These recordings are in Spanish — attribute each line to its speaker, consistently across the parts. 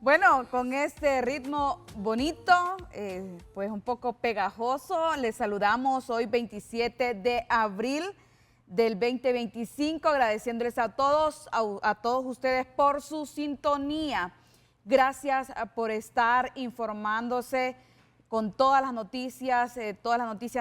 Speaker 1: Bueno, con este ritmo bonito, pues un poco pegajoso, les saludamos hoy 27 de abril del 2025, agradeciéndoles a todos ustedes por su sintonía. Gracias por estar informándose con todas las noticias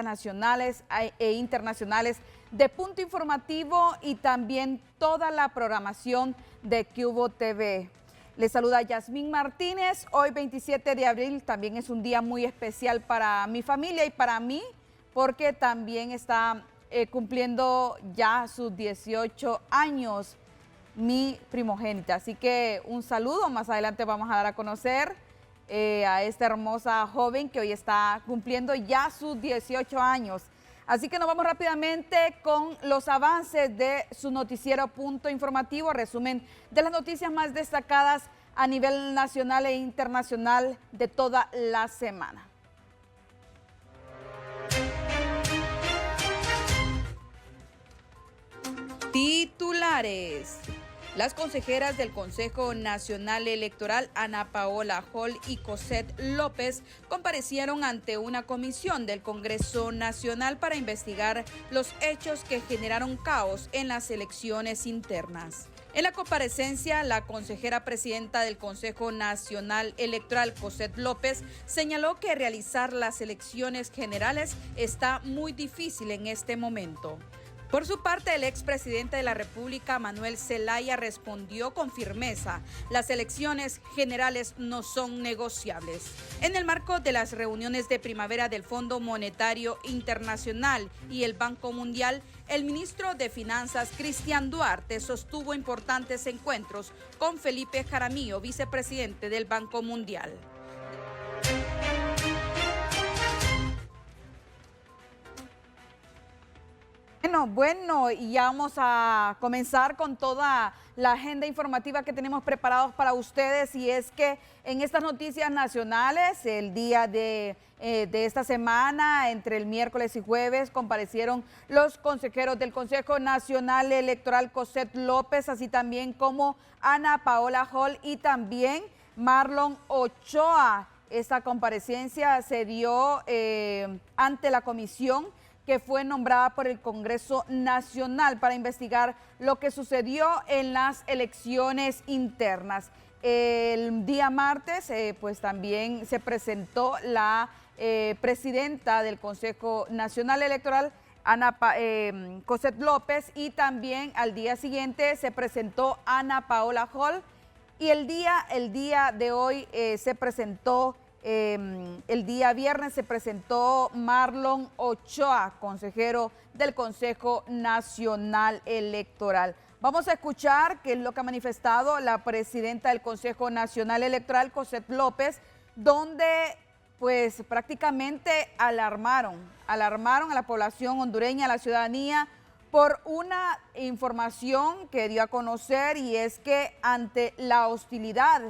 Speaker 1: nacionales e internacionales de Punto Informativo y también toda la programación de Cubo TV. Les saluda Yasmín Martínez. Hoy 27 de abril también es un día muy especial para mi familia y para mí, porque también está cumpliendo ya sus 18 años mi primogénita. Así que un saludo, más adelante vamos a dar a conocer a esta hermosa joven que hoy está cumpliendo ya sus 18 años. Así que nos vamos rápidamente con los avances de su noticiero Punto Informativo, resumen de las noticias más destacadas a nivel nacional e internacional de toda la semana. Titulares. Las consejeras del Consejo Nacional Electoral, Ana Paola Hall y Cosette López, comparecieron ante una comisión del Congreso Nacional para investigar los hechos que generaron caos en las elecciones internas. En la comparecencia, la consejera presidenta del Consejo Nacional Electoral, Cosette López, señaló que realizar las elecciones generales está muy difícil en este momento. Por su parte, el expresidente de la República, Manuel Zelaya, respondió con firmeza: las elecciones generales no son negociables. En el marco de las reuniones de primavera del Fondo Monetario Internacional y el Banco Mundial, el ministro de Finanzas, Cristian Duarte, sostuvo importantes encuentros con Felipe Jaramillo, vicepresidente del Banco Mundial. Bueno, y ya vamos a comenzar con toda la agenda informativa que tenemos preparados para ustedes, y es que en estas noticias nacionales, el día de esta semana, entre el miércoles y jueves, comparecieron los consejeros del Consejo Nacional Electoral, Cosette López, así también como Ana Paola Hall y también Marlon Ochoa. Esta comparecencia se dio ante la comisión que fue nombrada por el Congreso Nacional para investigar lo que sucedió en las elecciones internas. El día martes, pues también se presentó la presidenta del Consejo Nacional Electoral, Cosette López, y también al día siguiente se presentó Ana Paola Hall, y el día de hoy se presentó. El día viernes se presentó Marlon Ochoa, consejero del Consejo Nacional Electoral. Vamos a escuchar qué es lo que ha manifestado la presidenta del Consejo Nacional Electoral, Cosette López, donde pues prácticamente alarmaron a la población hondureña, a la ciudadanía, por una información que dio a conocer, y es que ante la hostilidad,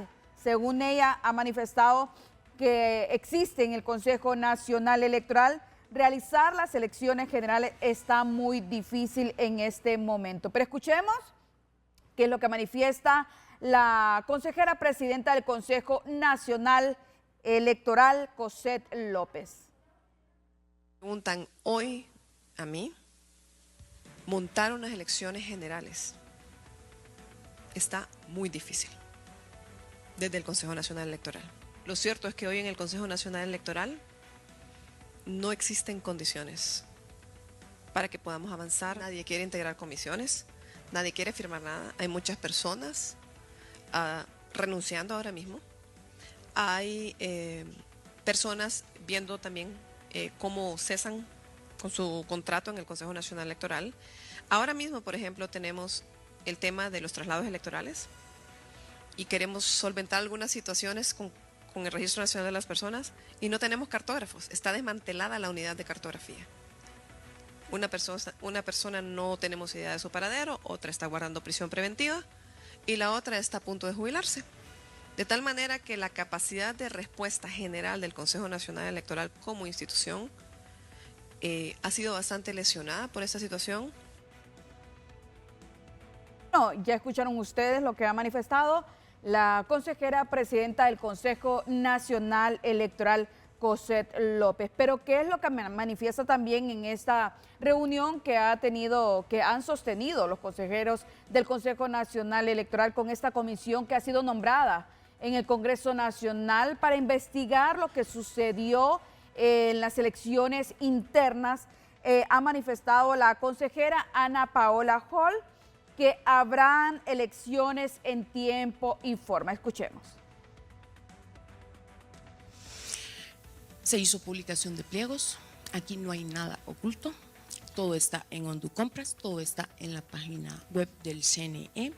Speaker 1: según ella ha manifestado, que existe en el Consejo Nacional Electoral, realizar las elecciones generales está muy difícil en este momento. Pero escuchemos qué es lo que manifiesta la consejera presidenta del Consejo Nacional Electoral, Cosette López.
Speaker 2: Preguntan hoy a mí, montar unas elecciones generales está muy difícil desde el Consejo Nacional Electoral. Lo cierto es que hoy en el Consejo Nacional Electoral no existen condiciones para que podamos avanzar. Nadie quiere integrar comisiones, nadie quiere firmar nada. Hay muchas personas renunciando ahora mismo. Hay personas viendo también cómo cesan con su contrato en el Consejo Nacional Electoral. Ahora mismo, por ejemplo, tenemos el tema de los traslados electorales y queremos solventar algunas situaciones con el Registro Nacional de las Personas, y no tenemos cartógrafos. Está desmantelada la unidad de cartografía. Una persona no tenemos idea de su paradero, otra está guardando prisión preventiva y la otra está a punto de jubilarse. De tal manera que la capacidad de respuesta general del Consejo Nacional Electoral como institución ha sido bastante lesionada por esta situación.
Speaker 1: Bueno, ya escucharon ustedes lo que ha manifestado la consejera presidenta del Consejo Nacional Electoral, Cosette López. Pero ¿qué es lo que manifiesta también en esta reunión que han sostenido los consejeros del Consejo Nacional Electoral con esta comisión que ha sido nombrada en el Congreso Nacional para investigar lo que sucedió en las elecciones internas? Ha manifestado la consejera Ana Paola Hall que habrán elecciones en tiempo y forma. Escuchemos.
Speaker 3: Se hizo publicación de pliegos, aquí no hay nada oculto, todo está en Onducompras, todo está en la página web del CNE.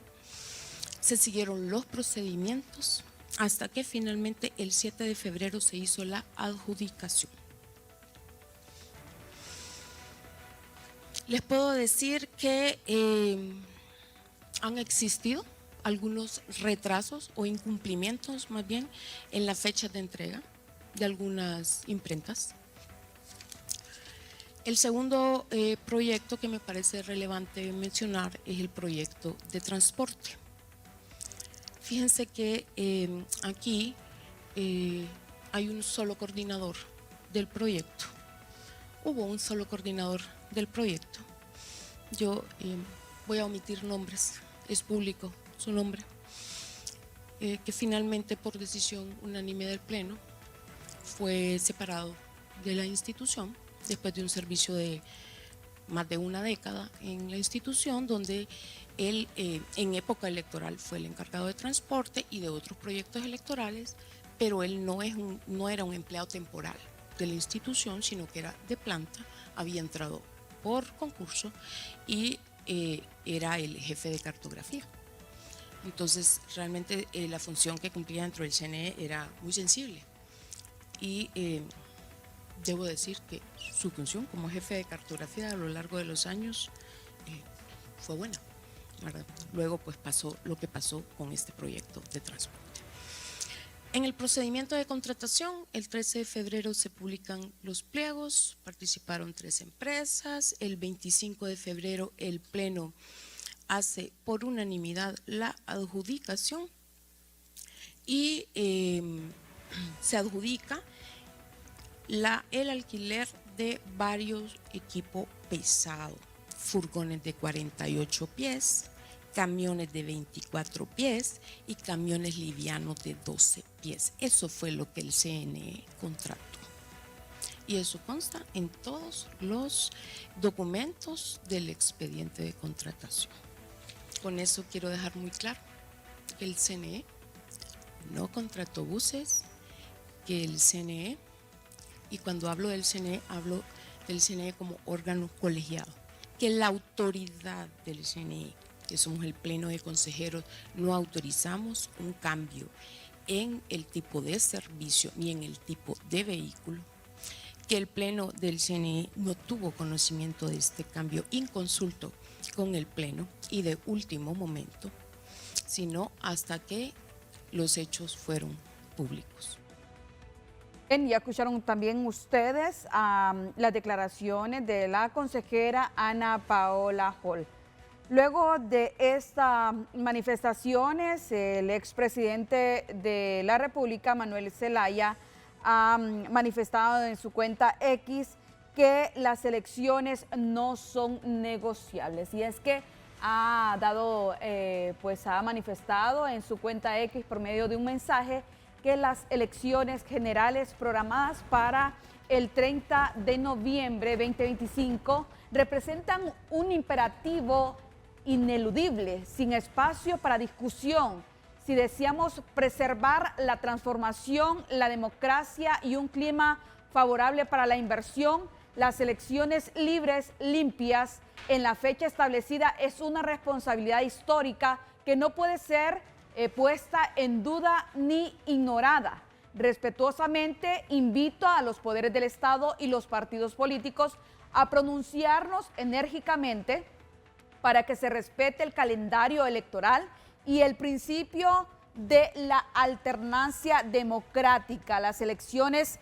Speaker 3: Se siguieron los procedimientos hasta que finalmente el 7 de febrero se hizo la adjudicación. Les puedo decir que han existido algunos retrasos o incumplimientos más bien en la fecha de entrega de algunas imprentas. El segundo proyecto que me parece relevante mencionar es el proyecto de transporte. Fíjense que aquí hay un solo coordinador del proyecto. Hubo un solo coordinador del proyecto. Yo voy a omitir nombres, es público su nombre, que finalmente por decisión unánime del Pleno fue separado de la institución después de un servicio de más de una década en la institución, donde él en época electoral fue el encargado de transporte y de otros proyectos electorales, pero él no era un empleado temporal de la institución, sino que era de planta, había entrado por concurso y era el jefe de cartografía. Entonces realmente la función que cumplía dentro del CNE era muy sensible. Y debo decir que su función como jefe de cartografía a lo largo de los años fue buena, ¿verdad? Luego pues pasó lo que pasó con este proyecto de transporte. En el procedimiento de contratación, el 13 de febrero se publican los pliegos, participaron 3 empresas, el 25 de febrero el Pleno hace por unanimidad la adjudicación y se adjudica el alquiler de varios equipos pesados, furgones de 48 pies, camiones de 24 pies y camiones livianos de 12 pies. Eso fue lo que el CNE contrató. Y eso consta en todos los documentos del expediente de contratación. Con eso quiero dejar muy claro que el CNE no contrató buses, que el CNE, y cuando hablo del CNE como órgano colegiado, que la autoridad del CNE, que somos el Pleno de Consejeros, no autorizamos un cambio en el tipo de servicio ni en el tipo de vehículo, que el Pleno del CNE no tuvo conocimiento de este cambio inconsulto con el Pleno y de último momento, sino hasta que los hechos fueron públicos.
Speaker 1: Bien, ya escucharon también ustedes las declaraciones de la consejera Ana Paola Hall. Luego de estas manifestaciones, el expresidente de la República, Manuel Zelaya, ha manifestado en su cuenta X que las elecciones no son negociables. Y es que ha manifestado en su cuenta X por medio de un mensaje que las elecciones generales programadas para el 30 de noviembre 2025 representan un imperativo ineludible, sin espacio para discusión, si deseamos preservar la transformación, la democracia y un clima favorable para la inversión. Las elecciones libres, limpias, en la fecha establecida es una responsabilidad histórica que no puede ser puesta en duda ni ignorada. Respetuosamente invito a los poderes del Estado y los partidos políticos a pronunciarnos enérgicamente para que se respete el calendario electoral y el principio de la alternancia democrática. Las elecciones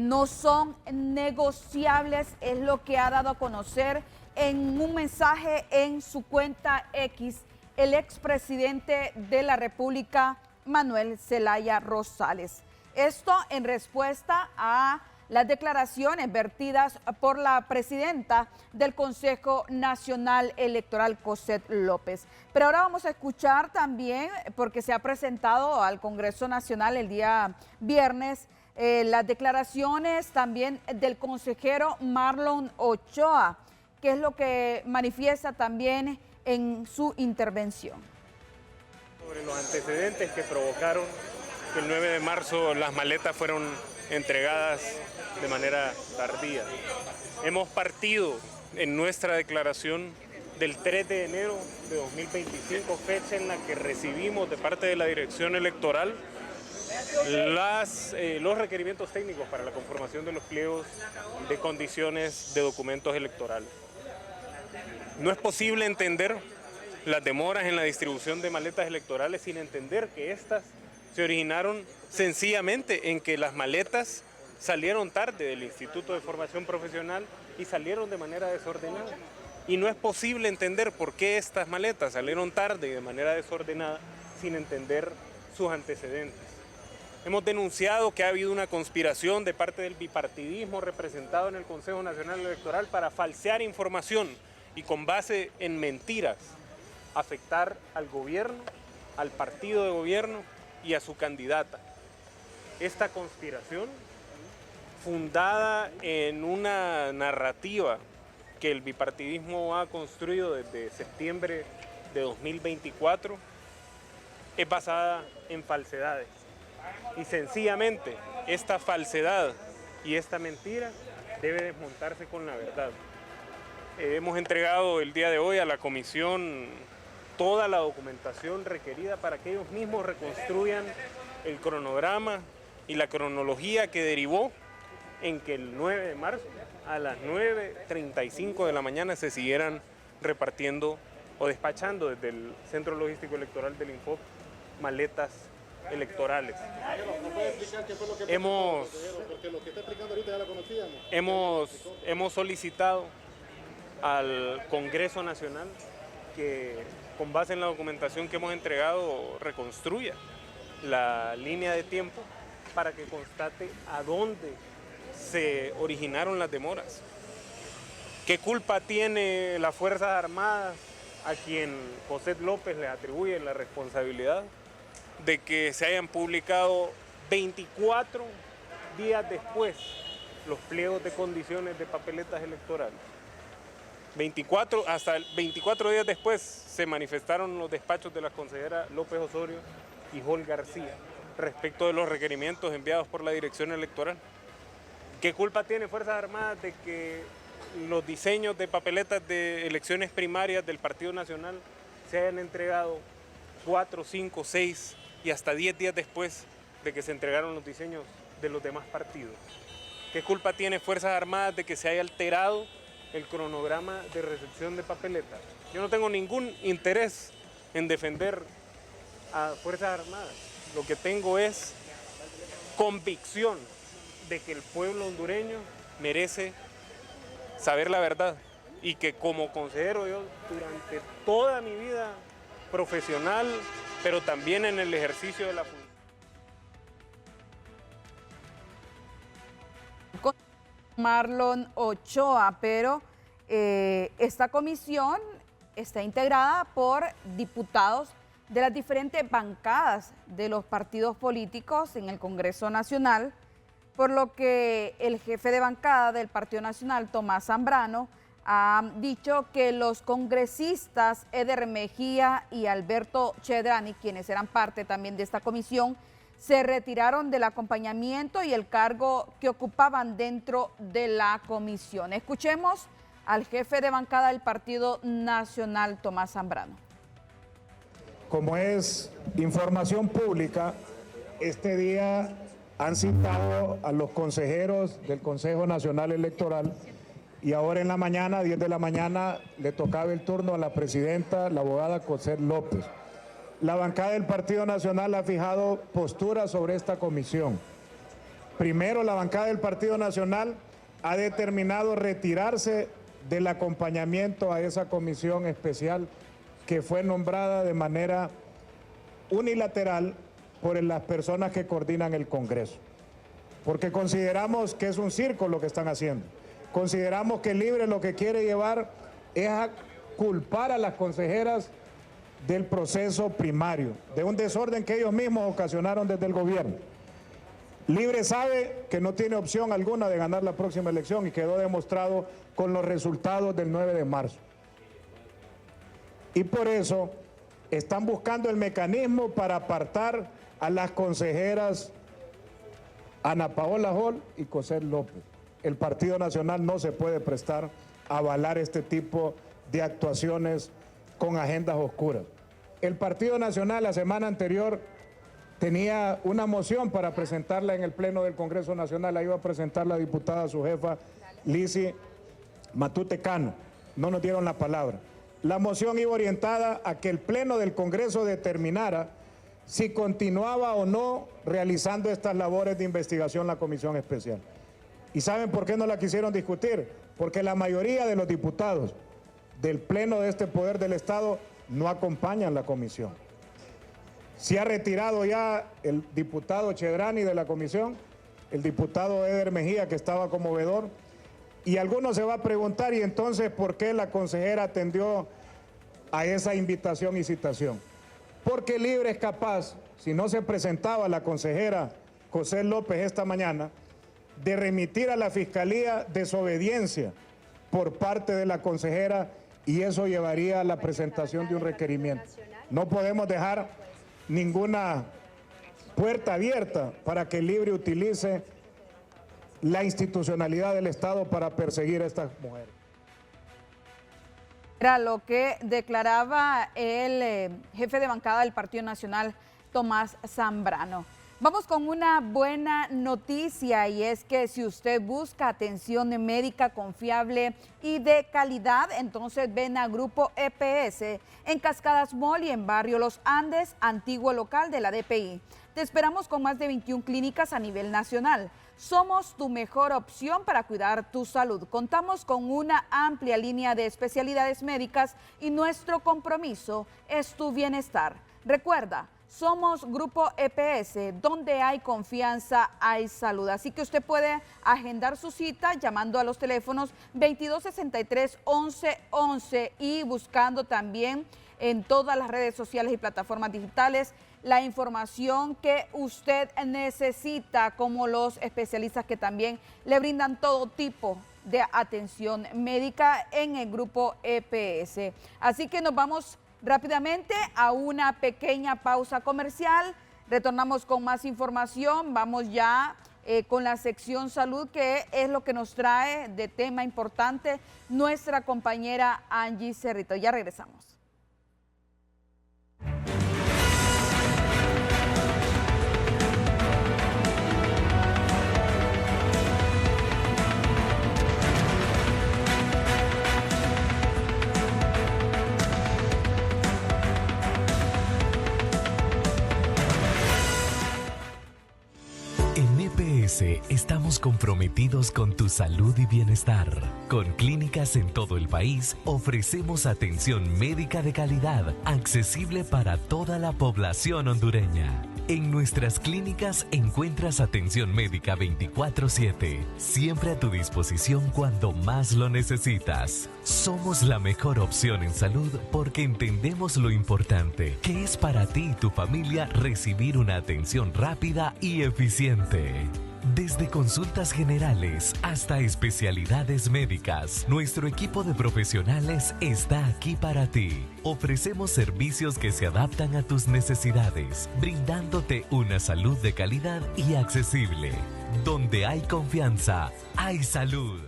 Speaker 1: no son negociables, es lo que ha dado a conocer en un mensaje en su cuenta X el expresidente de la República, Manuel Zelaya Rosales. Esto en respuesta a las declaraciones vertidas por la presidenta del Consejo Nacional Electoral, Cosette López. Pero ahora vamos a escuchar también, porque se ha presentado al Congreso Nacional el día viernes, las declaraciones también del consejero Marlon Ochoa, que es lo que manifiesta también en su intervención.
Speaker 4: Sobre los antecedentes que provocaron que el 9 de marzo las maletas fueron entregadas de manera tardía. Hemos partido en nuestra declaración del 3 de enero de 2025, fecha en la que recibimos de parte de la Dirección Electoral los requerimientos técnicos para la conformación de los pliegos de condiciones de documentos electorales. No es posible entender las demoras en la distribución de maletas electorales sin entender que estas se originaron sencillamente en que las maletas salieron tarde del Instituto de Formación Profesional y salieron de manera desordenada. Y no es posible entender por qué estas maletas salieron tarde y de manera desordenada sin entender sus antecedentes. Hemos denunciado que ha habido una conspiración de parte del bipartidismo representado en el Consejo Nacional Electoral para falsear información y con base en mentiras afectar al gobierno, al partido de gobierno y a su candidata. Esta conspiración, fundada en una narrativa que el bipartidismo ha construido desde septiembre de 2024, es basada en falsedades. Y sencillamente esta falsedad y esta mentira debe desmontarse con la verdad. Hemos entregado el día de hoy a la comisión toda la documentación requerida para que ellos mismos reconstruyan el cronograma y la cronología que derivó en que el 9 de marzo a las 9:35 de la mañana se siguieran repartiendo o despachando desde el Centro Logístico Electoral del INFOP maletas electorales.
Speaker 5: ¿No puede explicar qué fue lo que pasó, consejero? Porque lo que está explicando ahorita ya lo conocíamos.
Speaker 4: Hemos solicitado al Congreso Nacional que, con base en la documentación que hemos entregado, reconstruya la línea de tiempo para que constate a dónde se originaron las demoras. ¿Qué culpa tiene las Fuerzas Armadas, a quien Cosette López le atribuye la responsabilidad de que se hayan publicado 24 días después los pliegos de condiciones de papeletas electorales? Hasta 24 días después se manifestaron los despachos de la consejera López Osorio y Jol García respecto de los requerimientos enviados por la Dirección Electoral. ¿Qué culpa tiene Fuerzas Armadas de que los diseños de papeletas de elecciones primarias del Partido Nacional se hayan entregado 4, 5, 6 y hasta 10 días después de que se entregaron los diseños de los demás partidos? ¿Qué culpa tiene Fuerzas Armadas de que se haya alterado el cronograma de recepción de papeletas? Yo no tengo ningún interés en defender a Fuerzas Armadas. Lo que tengo es convicción de que el pueblo hondureño merece saber la verdad y que como consejero yo durante toda mi vida profesional, pero también en el ejercicio de la función.
Speaker 1: Marlon Ochoa, pero esta comisión está integrada por diputados de las diferentes bancadas de los partidos políticos en el Congreso Nacional, por lo que el jefe de bancada del Partido Nacional, Tomás Zambrano, ha dicho que los congresistas Eder Mejía y Alberto Chedrani, quienes eran parte también de esta comisión, se retiraron del acompañamiento y el cargo que ocupaban dentro de la comisión. Escuchemos al jefe de bancada del Partido Nacional, Tomás Zambrano.
Speaker 6: Como es información pública, este día han citado a los consejeros del Consejo Nacional Electoral y ahora en la mañana, 10 de la mañana, le tocaba el turno a la presidenta, la abogada Cosette López. La bancada del Partido Nacional ha fijado postura sobre esta comisión. Primero, la bancada del Partido Nacional ha determinado retirarse del acompañamiento a esa comisión especial que fue nombrada de manera unilateral por las personas que coordinan el Congreso, porque consideramos que es un circo lo que están haciendo. Consideramos que Libre lo que quiere llevar es a culpar a las consejeras del proceso primario, de un desorden que ellos mismos ocasionaron desde el gobierno. Libre sabe que no tiene opción alguna de ganar la próxima elección y quedó demostrado con los resultados del 9 de marzo. Y por eso están buscando el mecanismo para apartar a las consejeras Ana Paola Hall y Cosette López. El Partido Nacional no se puede prestar a avalar este tipo de actuaciones con agendas oscuras. El Partido Nacional la semana anterior tenía una moción para presentarla en el Pleno del Congreso Nacional, la iba a presentar la diputada, su jefa, Lizzy Matute Cano. No nos dieron la palabra. La moción iba orientada a que el Pleno del Congreso determinara si continuaba o no realizando estas labores de investigación la Comisión Especial. ¿Y saben por qué no la quisieron discutir? Porque la mayoría de los diputados del Pleno de este Poder del Estado no acompañan la comisión. Se ha retirado ya el diputado Chedrani de la comisión, el diputado Eder Mejía, que estaba como veedor, y algunos se va a preguntar, ¿y entonces por qué la consejera atendió a esa invitación y citación? Porque Libre es capaz, si no se presentaba la consejera Cosette López esta mañana, de remitir a la Fiscalía desobediencia por parte de la consejera, y eso llevaría a la presentación de un requerimiento. No podemos dejar ninguna puerta abierta para que Libre utilice la institucionalidad del Estado para perseguir a estas mujeres.
Speaker 1: Era lo que declaraba el jefe de bancada del Partido Nacional, Tomás Zambrano. Vamos con una buena noticia, y es que si usted busca atención médica confiable y de calidad, entonces ven a Grupo EPS en Cascadas Mall y en Barrio Los Andes, antiguo local de la DPI. Te esperamos con más de 21 clínicas a nivel nacional. Somos tu mejor opción para cuidar tu salud. Contamos con una amplia línea de especialidades médicas y nuestro compromiso es tu bienestar. Recuerda, somos Grupo EPS, donde hay confianza, hay salud. Así que usted puede agendar su cita llamando a los teléfonos 2263-1111 y buscando también en todas las redes sociales y plataformas digitales la información que usted necesita, como los especialistas que también le brindan todo tipo de atención médica en el Grupo EPS. Así que nos vamos rápidamente a una pequeña pausa comercial. Retornamos con más información. Vamos ya con la sección salud, que es lo que nos trae de tema importante nuestra compañera Angie Cerrito. Ya regresamos.
Speaker 7: Estamos comprometidos con tu salud y bienestar. Con clínicas en todo el país, ofrecemos atención médica de calidad, accesible para toda la población hondureña. En nuestras clínicas encuentras atención médica 24/7, siempre a tu disposición cuando más lo necesitas. Somos la mejor opción en salud porque entendemos lo importante que es para ti y tu familia recibir una atención rápida y eficiente. Desde consultas generales hasta especialidades médicas, nuestro equipo de profesionales está aquí para ti. Ofrecemos servicios que se adaptan a tus necesidades, brindándote una salud de calidad y accesible. Donde hay confianza, hay salud.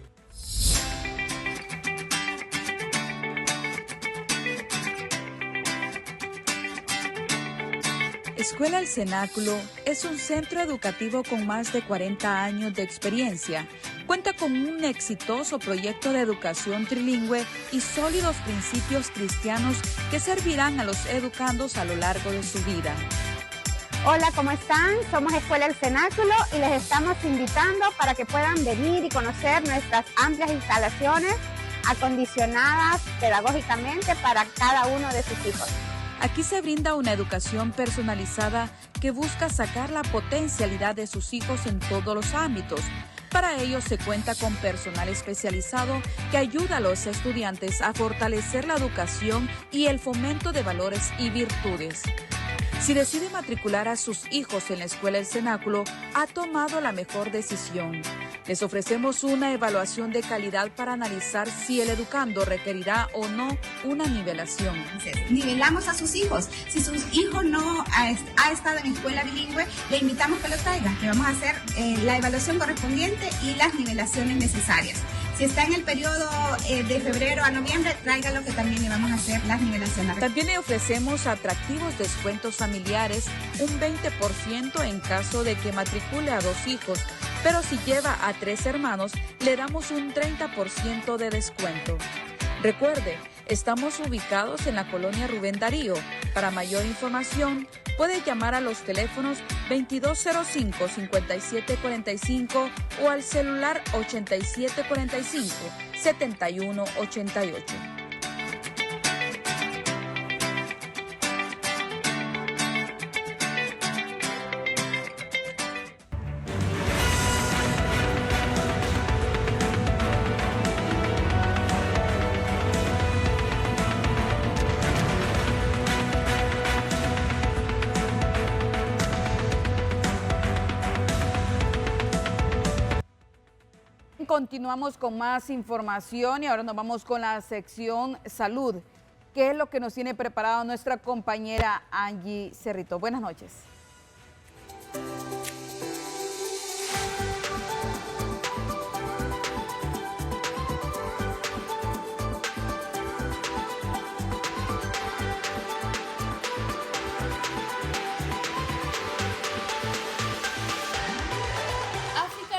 Speaker 8: Escuela El Cenáculo es un centro educativo con más de 40 años de experiencia. Cuenta con un exitoso proyecto de educación trilingüe y sólidos principios cristianos que servirán a los educandos a lo largo de su vida.
Speaker 9: Hola, ¿cómo están? Somos Escuela El Cenáculo y les estamos invitando para que puedan venir y conocer nuestras amplias instalaciones acondicionadas pedagógicamente para cada uno de sus hijos.
Speaker 8: Aquí se brinda una educación personalizada que busca sacar la potencialidad de sus hijos en todos los ámbitos. Para ello se cuenta con personal especializado que ayuda a los estudiantes a fortalecer la educación y el fomento de valores y virtudes. Si decide matricular a sus hijos en la Escuela El Cenáculo, ha tomado la mejor decisión. Les ofrecemos una evaluación de calidad para analizar si el educando requerirá o no una nivelación.
Speaker 10: Nivelamos a sus hijos. Si su hijo no ha estado en escuela bilingüe, le invitamos que lo traiga, que vamos a hacer la evaluación correspondiente y las nivelaciones necesarias. Si está en el periodo de febrero a noviembre, tráigalo, que también le vamos a hacer las nivelaciones.
Speaker 8: También le ofrecemos atractivos descuentos familiares, un 20% en caso de que matricule a 2 hijos, pero si lleva a 3 hermanos, le damos un 30% de descuento. Recuerde, estamos ubicados en la colonia Rubén Darío. Para mayor información, puede llamar a los teléfonos 2205-5745 o al celular 8745-7188.
Speaker 1: Continuamos con más información y ahora nos vamos con la sección Salud. ¿Qué es lo que nos tiene preparado nuestra compañera Angie Cerrito? Buenas noches.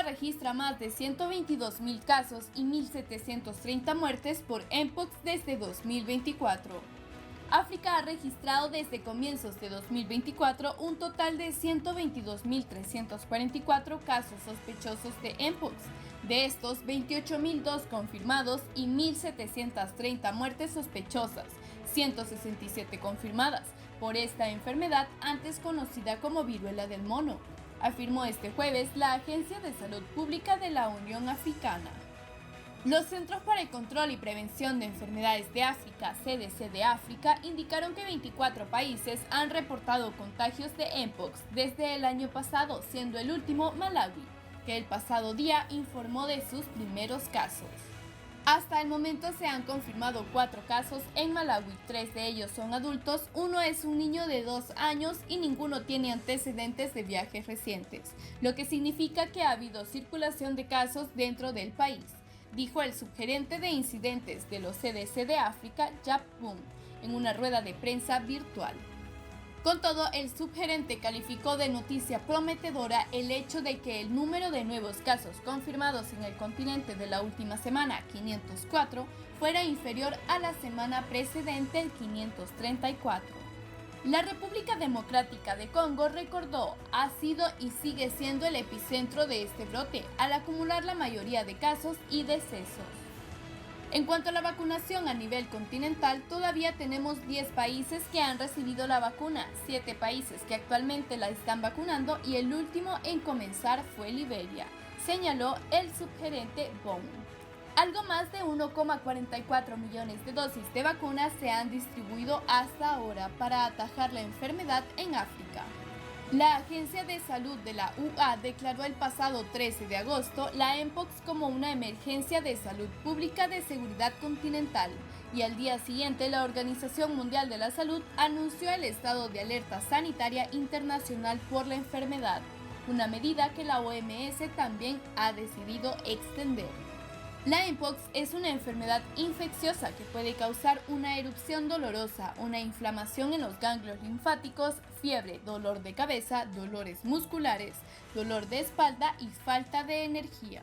Speaker 11: Registra más de 122.000 casos y 1.730 muertes por Mpox desde 2024. África ha registrado desde comienzos de 2024 un total de 122.344 casos sospechosos de Mpox. De estos, 28.002 confirmados y 1.730 muertes sospechosas, 167 confirmadas por esta enfermedad antes conocida como viruela del mono, afirmó este jueves la Agencia de Salud Pública de la Unión Africana. Los Centros para el Control y Prevención de Enfermedades de África, CDC de África, indicaron que 24 países han reportado contagios de Mpox desde el año pasado, siendo el último Malawi, que el pasado día informó de sus primeros casos. Hasta el momento se han confirmado 4 casos en Malawi, 3 de ellos son adultos, uno es un niño de 2 años y ninguno tiene antecedentes de viajes recientes, lo que significa que ha habido circulación de casos dentro del país, dijo el subgerente de incidentes de los CDC de África, Jaap Boom, en una rueda de prensa virtual. Con todo, el subgerente calificó de noticia prometedora el hecho de que el número de nuevos casos confirmados en el continente de la última semana, 504, fuera inferior a la semana precedente, el 534. La República Democrática de Congo, recordó, ha sido y sigue siendo el epicentro de este brote, al acumular la mayoría de casos y decesos. En cuanto a la vacunación a nivel continental, todavía tenemos 10 países que han recibido la vacuna, 7 países que actualmente la están vacunando y el último en comenzar fue Liberia, señaló el subgerente Bond. Algo más de 1,44 millones de dosis de vacunas se han distribuido hasta ahora para atajar la enfermedad en África. La Agencia de Salud de la UA declaró el pasado 13 de agosto la Mpox como una emergencia de salud pública de seguridad continental y al día siguiente la Organización Mundial de la Salud anunció el estado de alerta sanitaria internacional por la enfermedad, una medida que la OMS también ha decidido extender. La Mpox es una enfermedad infecciosa que puede causar una erupción dolorosa, una inflamación en los ganglios linfáticos, fiebre, dolor de cabeza, dolores musculares, dolor de espalda y falta de energía.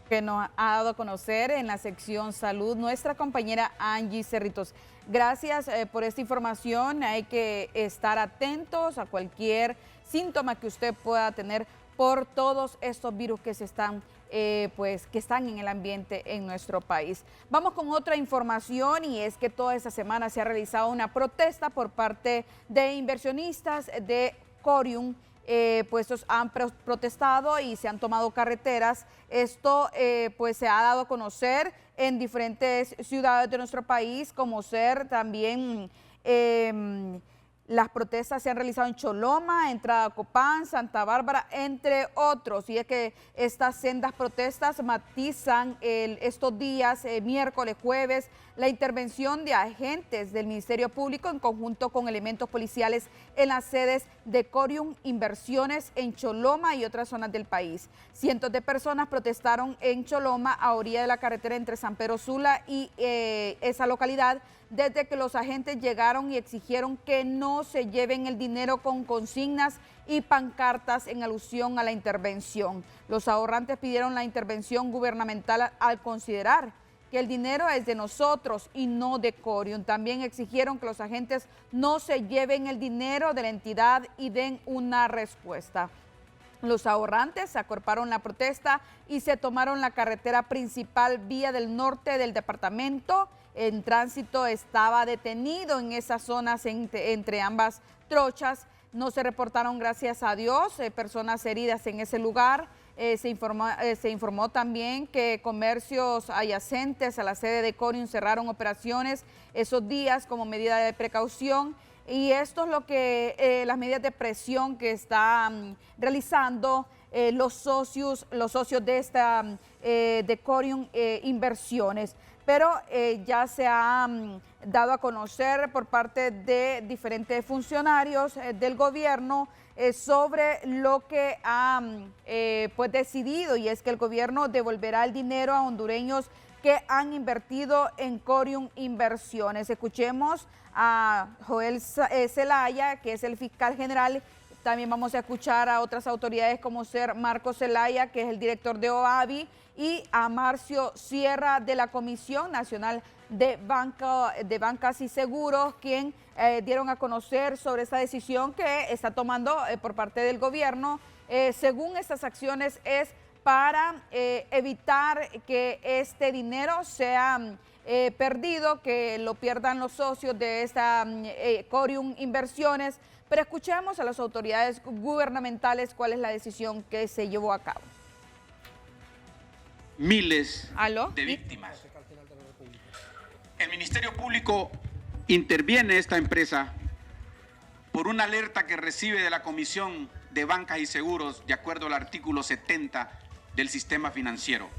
Speaker 1: Que nos ha dado a conocer en la sección salud nuestra compañera Angie Cerritos. Gracias por esta información. Hay que estar atentos a cualquier síntoma que usted pueda tener por todos estos virus que se están que están en el ambiente en nuestro país. Vamos con otra información, y es que toda esta semana se ha realizado una protesta por parte de inversionistas de Corium. Estos han protestado y se han tomado carreteras. Esto se ha dado a conocer en diferentes ciudades de nuestro país, como ser también las protestas se han realizado en Choloma, Entrada a Copán, Santa Bárbara, entre otros. Y es que estas sendas protestas matizan estos días, miércoles, jueves, la intervención de agentes del Ministerio Público en conjunto con elementos policiales en las sedes de Corium Inversiones en Choloma y otras zonas del país. Cientos de personas protestaron en Choloma, a orilla de la carretera entre San Pedro Sula y esa localidad, desde que los agentes llegaron y exigieron que no se lleven el dinero con consignas y pancartas en alusión a la intervención. Los ahorrantes pidieron la intervención gubernamental al considerar que el dinero es de nosotros y no de Corium. También exigieron que los agentes no se lleven el dinero de la entidad y den una respuesta. Los ahorrantes acorparon la protesta y se tomaron la carretera principal vía del norte del departamento. El tránsito estaba detenido en esas zonas entre ambas trochas. No se reportaron, gracias a Dios, personas heridas en ese lugar. Se informó también que comercios adyacentes a la sede de Corium cerraron operaciones esos días como medida de precaución. Y esto es lo que las medidas de presión que están realizando los socios de Corium Inversiones. Pero ya se ha dado a conocer por parte de diferentes funcionarios del gobierno sobre lo que ha decidido, y es que el gobierno devolverá el dinero a hondureños que han invertido en Corium Inversiones. Escuchemos a Joel Zelaya, que es el fiscal general. También vamos a escuchar a otras autoridades como ser Marco Zelaya, que es el director de OAVI, y a Marcio Sierra de la Comisión Nacional de Bancas y Seguros, quien dieron a conocer sobre esta decisión que está tomando por parte del gobierno. Según estas acciones es para evitar que este dinero sea perdido, que lo pierdan los socios de esta Corium Inversiones. Pero escuchemos a las autoridades gubernamentales cuál es la decisión que se llevó a cabo.
Speaker 12: Miles de víctimas. El Ministerio Público interviene esta empresa por una alerta que recibe de la Comisión de Bancas y Seguros, de acuerdo al artículo 70 del sistema financiero,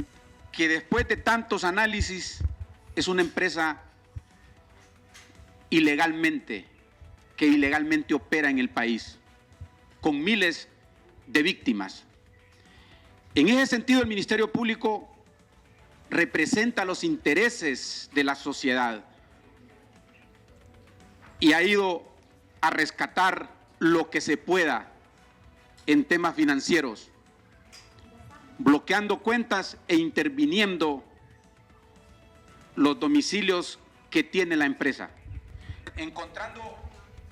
Speaker 12: que después de tantos análisis es una empresa que ilegalmente opera en el país, con miles de víctimas. En ese sentido, el Ministerio Público representa los intereses de la sociedad y ha ido a rescatar lo que se pueda en temas financieros, bloqueando cuentas e interviniendo los domicilios que tiene la empresa, encontrando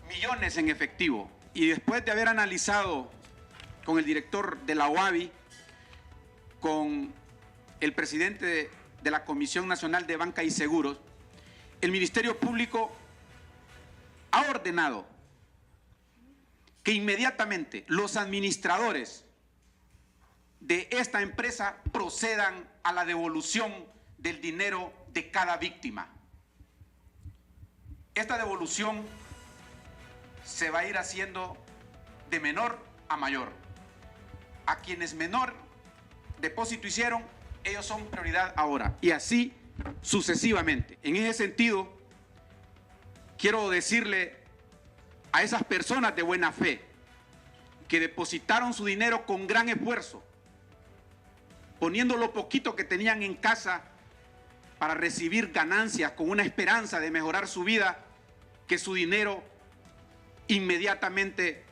Speaker 12: millones en efectivo. Y después de haber analizado con el director de la OAVI, con el presidente de la Comisión Nacional de Banca y Seguros, el Ministerio Público ha ordenado que inmediatamente los administradores de esta empresa procedan a la devolución del dinero de cada víctima. Esta devolución se va a ir haciendo de menor a mayor. A quienes menor depósito hicieron, ellos son prioridad ahora, y así sucesivamente. En ese sentido, quiero decirle a esas personas de buena fe que depositaron su dinero con gran esfuerzo, poniendo lo poquito que tenían en casa para recibir ganancias con una esperanza de mejorar su vida, que su dinero inmediatamente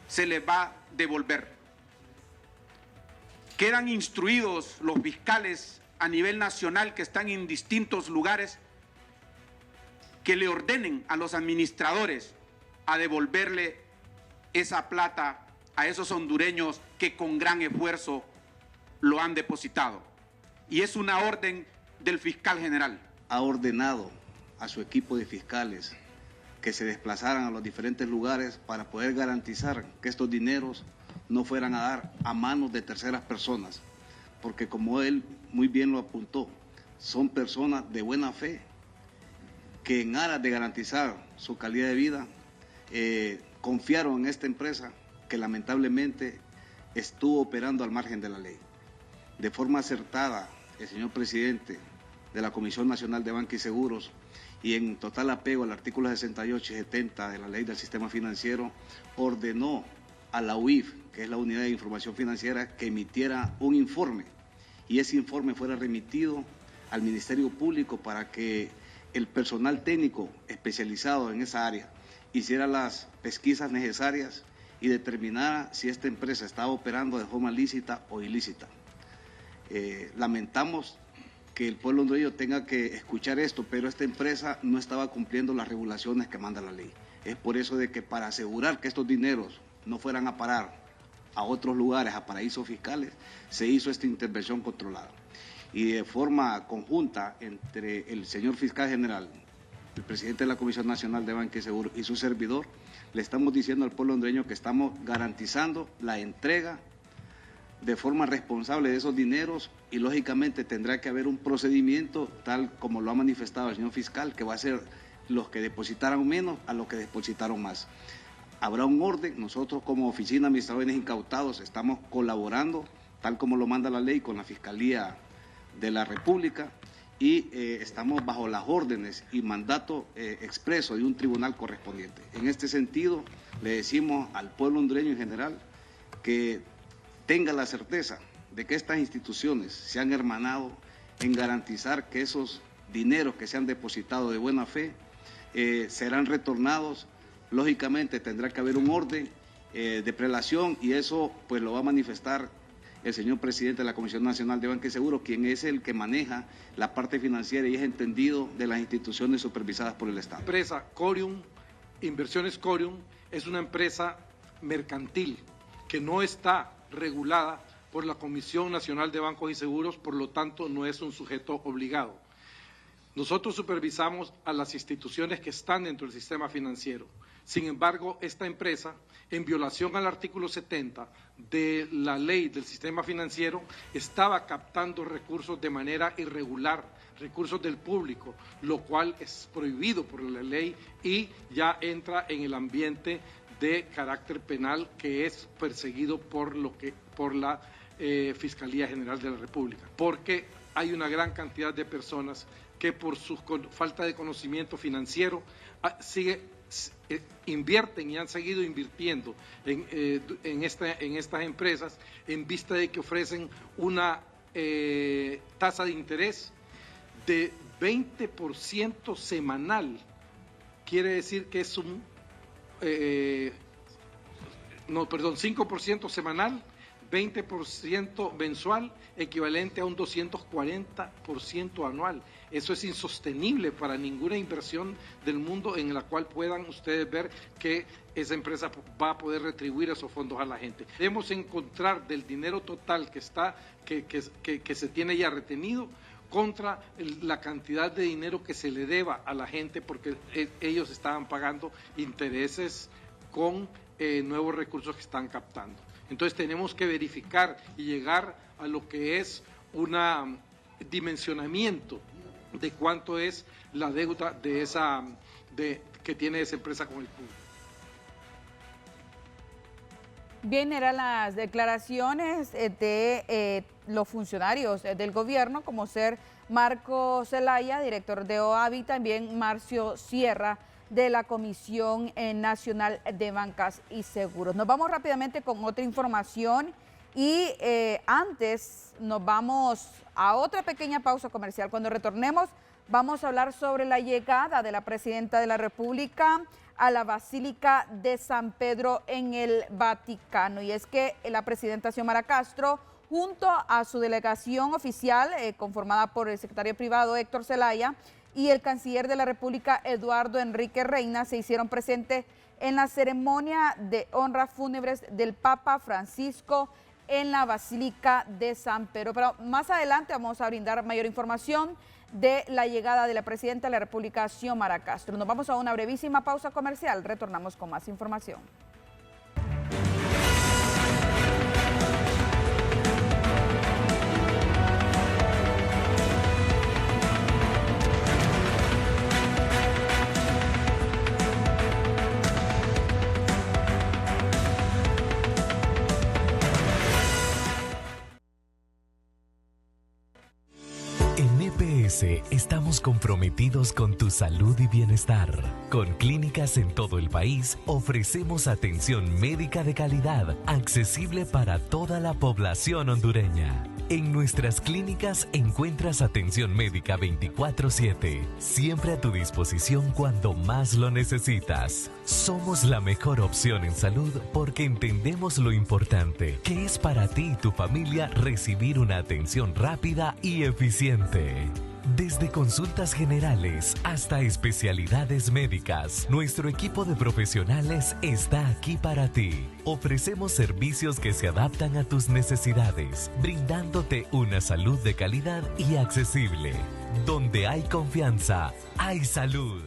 Speaker 12: se les va a devolver. Quedan instruidos los fiscales a nivel nacional que están en distintos lugares que le ordenen a los administradores a devolverle esa plata a esos hondureños que con gran esfuerzo lo han depositado. Y es una orden del fiscal general.
Speaker 13: Ha ordenado a su equipo de fiscales que se desplazaran a los diferentes lugares para poder garantizar que estos dineros no fueran a dar a manos de terceras personas, porque como él muy bien lo apuntó, son personas de buena fe que en aras de garantizar su calidad de vida confiaron en esta empresa que lamentablemente estuvo operando al margen de la ley. De forma acertada, el señor presidente de la Comisión Nacional de Banca y Seguros, y en total apego al artículo 68 y 70 de la Ley del Sistema Financiero, ordenó a la UIF, que es la Unidad de Información Financiera, que emitiera un informe, y ese informe fuera remitido al Ministerio Público para que el personal técnico especializado en esa área hiciera las pesquisas necesarias y determinara si esta empresa estaba operando de forma lícita o ilícita. Lamentamos que el pueblo hondureño tenga que escuchar esto, pero esta empresa no estaba cumpliendo las regulaciones que manda la ley. Es por eso de que para asegurar que estos dineros no fueran a parar a otros lugares, a paraísos fiscales, se hizo esta intervención controlada. Y de forma conjunta entre el señor fiscal general, el presidente de la Comisión Nacional de Banca y Seguros y su servidor, le estamos diciendo al pueblo hondureño que estamos garantizando la entrega de forma responsable de esos dineros, y lógicamente tendrá que haber un procedimiento tal como lo ha manifestado el señor fiscal, que va a ser los que depositaron menos a los que depositaron más. Habrá un orden. Nosotros como Oficina de Administradores Incautados estamos colaborando tal como lo manda la ley con la Fiscalía de la República, y estamos bajo las órdenes y mandato expreso de un tribunal correspondiente. En este sentido, le decimos al pueblo hondureño en general que tenga la certeza de que estas instituciones se han hermanado en garantizar que esos dineros que se han depositado de buena fe serán retornados. Lógicamente tendrá que haber un orden de prelación, y eso pues lo va a manifestar el señor presidente de la Comisión Nacional de Banca y Seguros, quien es el que maneja la parte financiera y es entendido de las instituciones supervisadas por el Estado.
Speaker 14: La empresa Corium, Inversiones Corium, es una empresa mercantil que no está regulada por la Comisión Nacional de Bancos y Seguros, por lo tanto no es un sujeto obligado. Nosotros supervisamos a las instituciones que están dentro del sistema financiero. Sin embargo, esta empresa, en violación al artículo 70 de la ley del sistema financiero, estaba captando recursos de manera irregular, recursos del público, lo cual es prohibido por la ley y ya entra en el ambiente de carácter penal que es perseguido por la Fiscalía General de la República, porque hay una gran cantidad de personas que por su falta de conocimiento financiero invierten y han seguido invirtiendo en estas empresas en vista de que ofrecen una tasa de interés de 20% semanal. Quiere decir que es 5% semanal, 20% mensual, equivalente a un 240% anual. Eso es insostenible para ninguna inversión del mundo en la cual puedan ustedes ver que esa empresa va a poder retribuir esos fondos a la gente. Debemos encontrar del dinero total que se tiene ya retenido contra la cantidad de dinero que se le deba a la gente, porque ellos estaban pagando intereses con nuevos recursos que están captando. Entonces tenemos que verificar y llegar a lo que es un dimensionamiento de cuánto es la deuda que tiene esa empresa con el público.
Speaker 1: Bien, eran las declaraciones de los funcionarios del gobierno, como ser Marco Zelaya, director de OABI, también Marcio Sierra, de la Comisión Nacional de Bancas y Seguros. Nos vamos rápidamente con otra información y antes nos vamos a otra pequeña pausa comercial. Cuando retornemos vamos a hablar sobre la llegada de la Presidenta de la República a la Basílica de San Pedro en el Vaticano. Y es que la Presidenta Xiomara Castro junto a su delegación oficial, conformada por el secretario privado Héctor Zelaya y el canciller de la República, Eduardo Enrique Reina, se hicieron presentes en la ceremonia de honras fúnebres del Papa Francisco en la Basílica de San Pedro. Pero más adelante vamos a brindar mayor información de la llegada de la presidenta de la República, Xiomara Castro. Nos vamos a una brevísima pausa comercial. Retornamos con más información.
Speaker 7: Estamos comprometidos con tu salud y bienestar. Con clínicas en todo el país, ofrecemos atención médica de calidad, accesible para toda la población hondureña. En nuestras clínicas encuentras atención médica 24/7, siempre a tu disposición cuando más lo necesitas. Somos la mejor opción en salud porque entendemos lo importante que es para ti y tu familia recibir una atención rápida y eficiente. Desde consultas generales hasta especialidades médicas, nuestro equipo de profesionales está aquí para ti. Ofrecemos servicios que se adaptan a tus necesidades, brindándote una salud de calidad y accesible. Donde hay confianza, hay salud.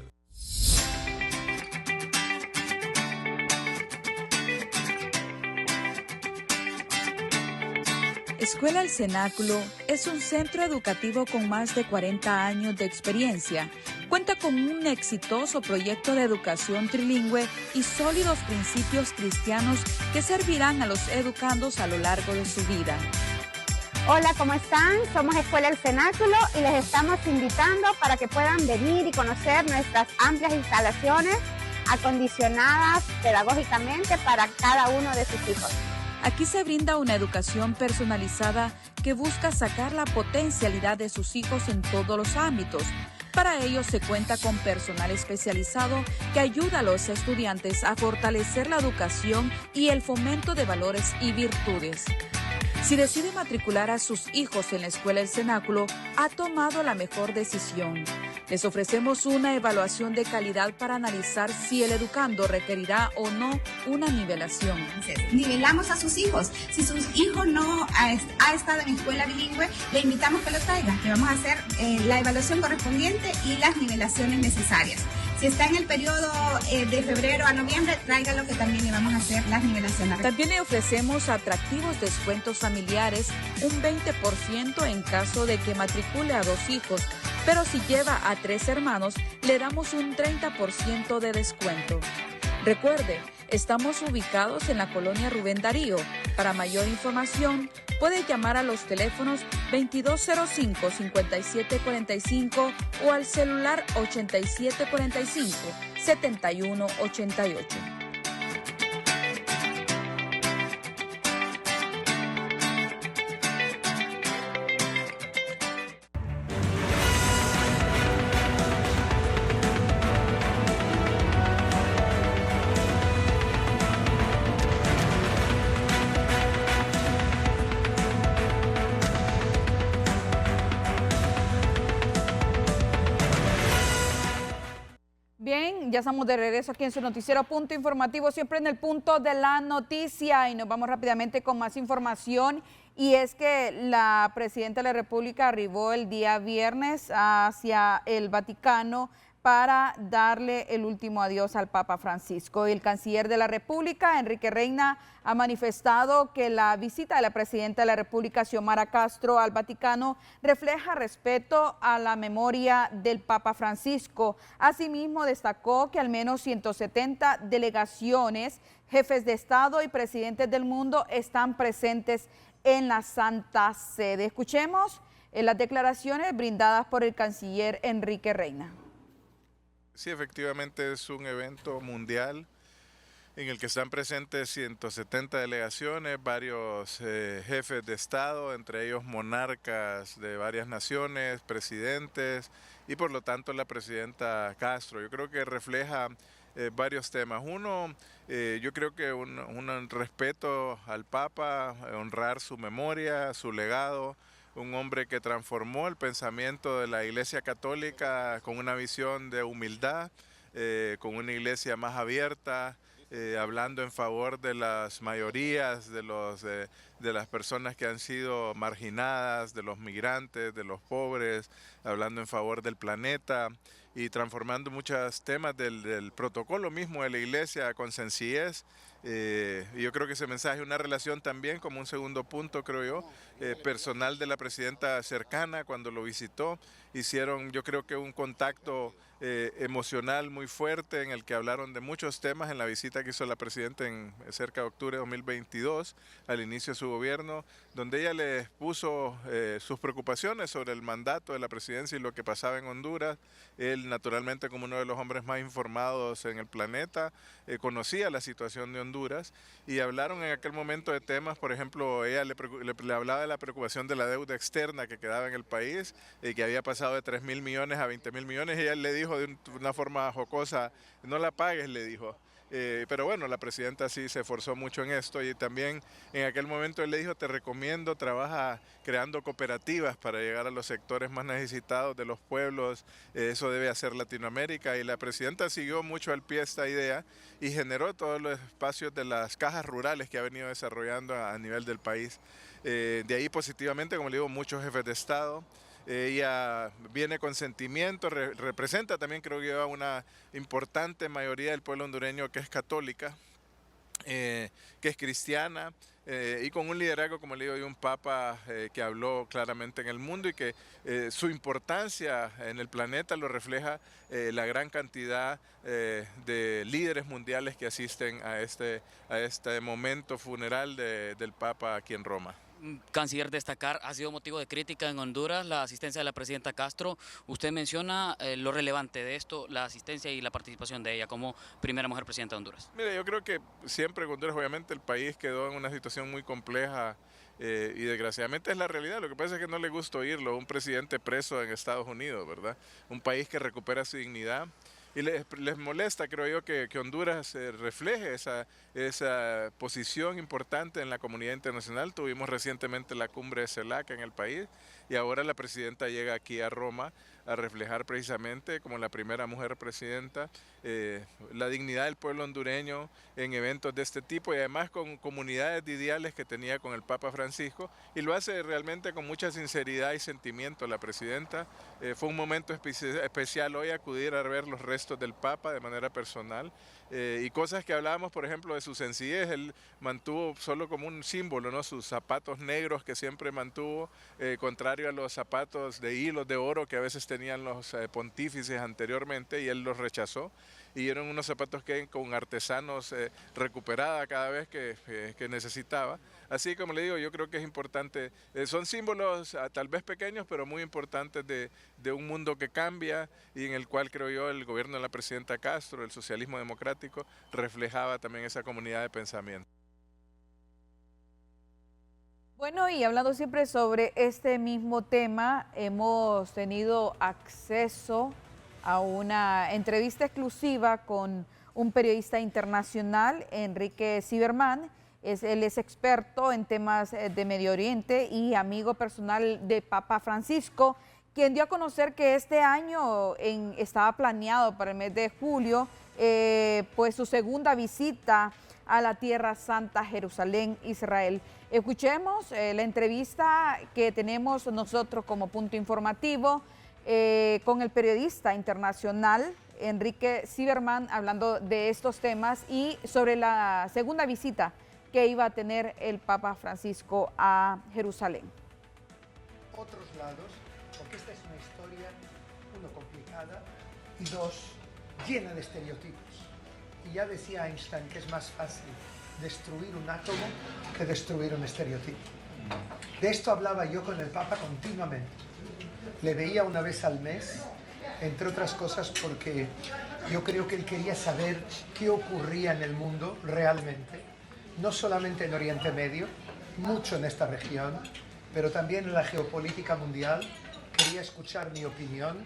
Speaker 8: Escuela El Cenáculo es un centro educativo con más de 40 años de experiencia. Cuenta con un exitoso proyecto de educación trilingüe y sólidos principios cristianos que servirán a los educandos a lo largo de su vida.
Speaker 9: Hola, ¿cómo están? Somos Escuela El Cenáculo y les estamos invitando para que puedan venir y conocer nuestras amplias instalaciones acondicionadas pedagógicamente para cada uno de sus hijos.
Speaker 8: Aquí se brinda una educación personalizada que busca sacar la potencialidad de sus hijos en todos los ámbitos. Para ello se cuenta con personal especializado que ayuda a los estudiantes a fortalecer la educación y el fomento de valores y virtudes. Si decide matricular a sus hijos en la Escuela El Cenáculo, ha tomado la mejor decisión. Les ofrecemos una evaluación de calidad para analizar si el educando requerirá o no una nivelación.
Speaker 10: Nivelamos a sus hijos. Si su hijo no ha estado en escuela bilingüe, le invitamos que lo traiga, que vamos a hacer la evaluación correspondiente y las nivelaciones necesarias. Si está en el periodo de febrero a noviembre, tráigalo, que también le vamos a hacer las nivelaciones.
Speaker 8: También le ofrecemos atractivos descuentos familiares, un 20% en caso de que matricule a 2 hijos, pero si lleva a 3 hermanos, le damos un 30% de descuento. Recuerde, estamos ubicados en la colonia Rubén Darío. Para mayor información, puede llamar a los teléfonos 2205-5745 o al celular 8745-7188.
Speaker 1: Bien, ya estamos de regreso aquí en su noticiero Punto Informativo, siempre en el punto de la noticia, y nos vamos rápidamente con más información. Y es que la presidenta de la República arribó el día viernes hacia el Vaticano para darle el último adiós al Papa Francisco. El canciller de la República, Enrique Reina, ha manifestado que la visita de la presidenta de la República, Xiomara Castro, al Vaticano refleja respeto a la memoria del Papa Francisco. Asimismo, destacó que al menos 170 delegaciones, jefes de Estado y presidentes del mundo están presentes en la Santa Sede. Escuchemos las declaraciones brindadas por el canciller Enrique Reina.
Speaker 15: Sí, efectivamente es un evento mundial en el que están presentes 170 delegaciones, varios jefes de Estado, entre ellos monarcas de varias naciones, presidentes y por lo tanto la presidenta Castro. Yo creo que refleja varios temas. Uno, yo creo que un respeto al Papa, honrar su memoria, su legado, un hombre que transformó el pensamiento de la Iglesia Católica con una visión de humildad, con una iglesia más abierta, hablando en favor de las mayorías, de las personas que han sido marginadas, de los migrantes, de los pobres, hablando en favor del planeta y transformando muchos temas del protocolo mismo de la iglesia con sencillez. Y yo creo que ese mensaje, una relación también como un segundo punto, creo yo, personal de la presidenta cercana cuando lo visitó, hicieron yo creo que un contacto emocional muy fuerte en el que hablaron de muchos temas en la visita que hizo la presidenta en cerca de octubre de 2022, al inicio de su gobierno, donde ella les puso sus preocupaciones sobre el mandato de la presidencia y lo que pasaba en Honduras. Él, naturalmente, como uno de los hombres más informados en el planeta, conocía la situación de Honduras y hablaron en aquel momento de temas, por ejemplo, ella le hablaba de la preocupación de la deuda externa que quedaba en el país y que había pasado de 3.000 millones a 20.000 millones, y ella le dijo de una forma jocosa, no la pagues, le dijo. Pero bueno, la presidenta sí se esforzó mucho en esto y también en aquel momento él le dijo, te recomiendo, trabaja creando cooperativas para llegar a los sectores más necesitados de los pueblos, eso debe hacer Latinoamérica, y la presidenta siguió mucho al pie esta idea y generó todos los espacios de las cajas rurales que ha venido desarrollando a nivel del país. De ahí positivamente, como le digo, muchos jefes de Estado. Ella viene con sentimiento, representa también, creo yo, a una importante mayoría del pueblo hondureño que es católica, que es cristiana, y con un liderazgo, como le digo, de un papa que habló claramente en el mundo y que su importancia en el planeta lo refleja la gran cantidad de líderes mundiales que asisten a este momento funeral del papa aquí en Roma.
Speaker 16: Canciller, destacar, ha sido motivo de crítica en Honduras la asistencia de la presidenta Castro. Usted menciona lo relevante de esto, la asistencia y la participación de ella como primera mujer presidenta de Honduras.
Speaker 15: Mire, yo creo que siempre en Honduras, obviamente, el país quedó en una situación muy compleja y desgraciadamente es la realidad. Lo que pasa es que no le gusta oírlo, un presidente preso en Estados Unidos, ¿verdad? Un país que recupera su dignidad. Y les molesta, creo yo, que Honduras refleje esa posición importante en la comunidad internacional. Tuvimos recientemente la cumbre de CELAC en el país y ahora la presidenta llega aquí a Roma a reflejar precisamente como la primera mujer presidenta la dignidad del pueblo hondureño en eventos de este tipo y además con comunidades de ideales que tenía con el Papa Francisco, y lo hace realmente con mucha sinceridad y sentimiento la presidenta. Fue un momento especial hoy acudir a ver los restos del Papa de manera personal y cosas que hablábamos, por ejemplo, de su sencillez. Él mantuvo solo como un símbolo, ¿no?, sus zapatos negros que siempre mantuvo, contrario a los zapatos de hilos de oro que a veces tenían los pontífices anteriormente, y él los rechazó. Y eran unos zapatos que con artesanos recuperada cada vez que necesitaba. Así como le digo, yo creo que es importante, son símbolos tal vez pequeños, pero muy importantes de un mundo que cambia y en el cual creo yo el gobierno de la presidenta Castro, el socialismo democrático, reflejaba también esa comunidad de pensamiento.
Speaker 1: Bueno, y hablando siempre sobre este mismo tema, hemos tenido acceso a una entrevista exclusiva con un periodista internacional, Enrique Zimmerman. Él es experto en temas de Medio Oriente y amigo personal de Papa Francisco, quien dio a conocer que este año estaba planeado para el mes de julio pues su segunda visita a la Tierra Santa, Jerusalén, Israel. Escuchemos la entrevista que tenemos nosotros como punto informativo con el periodista internacional Enrique Zimmerman, hablando de estos temas y sobre la segunda visita que iba a tener el Papa Francisco a Jerusalén.
Speaker 17: Otros lados, porque esta es una historia, uno, complicada y dos, llena de estereotipos. Y ya decía Einstein que es más fácil destruir un átomo que destruir un estereotipo. De esto hablaba yo con el Papa continuamente. Le veía una vez al mes, entre otras cosas porque yo creo que él quería saber qué ocurría en el mundo realmente, no solamente en Oriente Medio, mucho en esta región, pero también en la geopolítica mundial. Quería escuchar mi opinión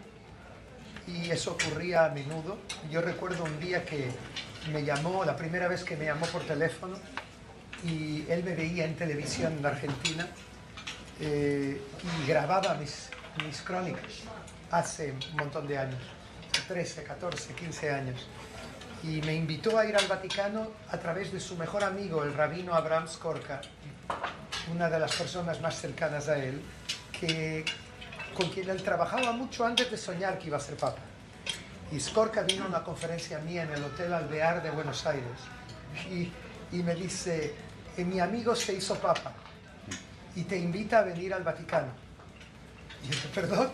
Speaker 17: y eso ocurría a menudo. Yo recuerdo un día que me llamó, la primera vez que me llamó por teléfono, y él me veía en televisión en Argentina y grababa mis crónicas hace un montón de años, 13, 14, 15 años. Y me invitó a ir al Vaticano a través de su mejor amigo, el rabino Abraham Skorka, una de las personas más cercanas a él, con quien él trabajaba mucho antes de soñar que iba a ser papa. Y Skorka vino a una conferencia mía en el Hotel Alvear de Buenos Aires y me dice, mi amigo se hizo papa y te invita a venir al Vaticano. Y yo dije, ¿perdón?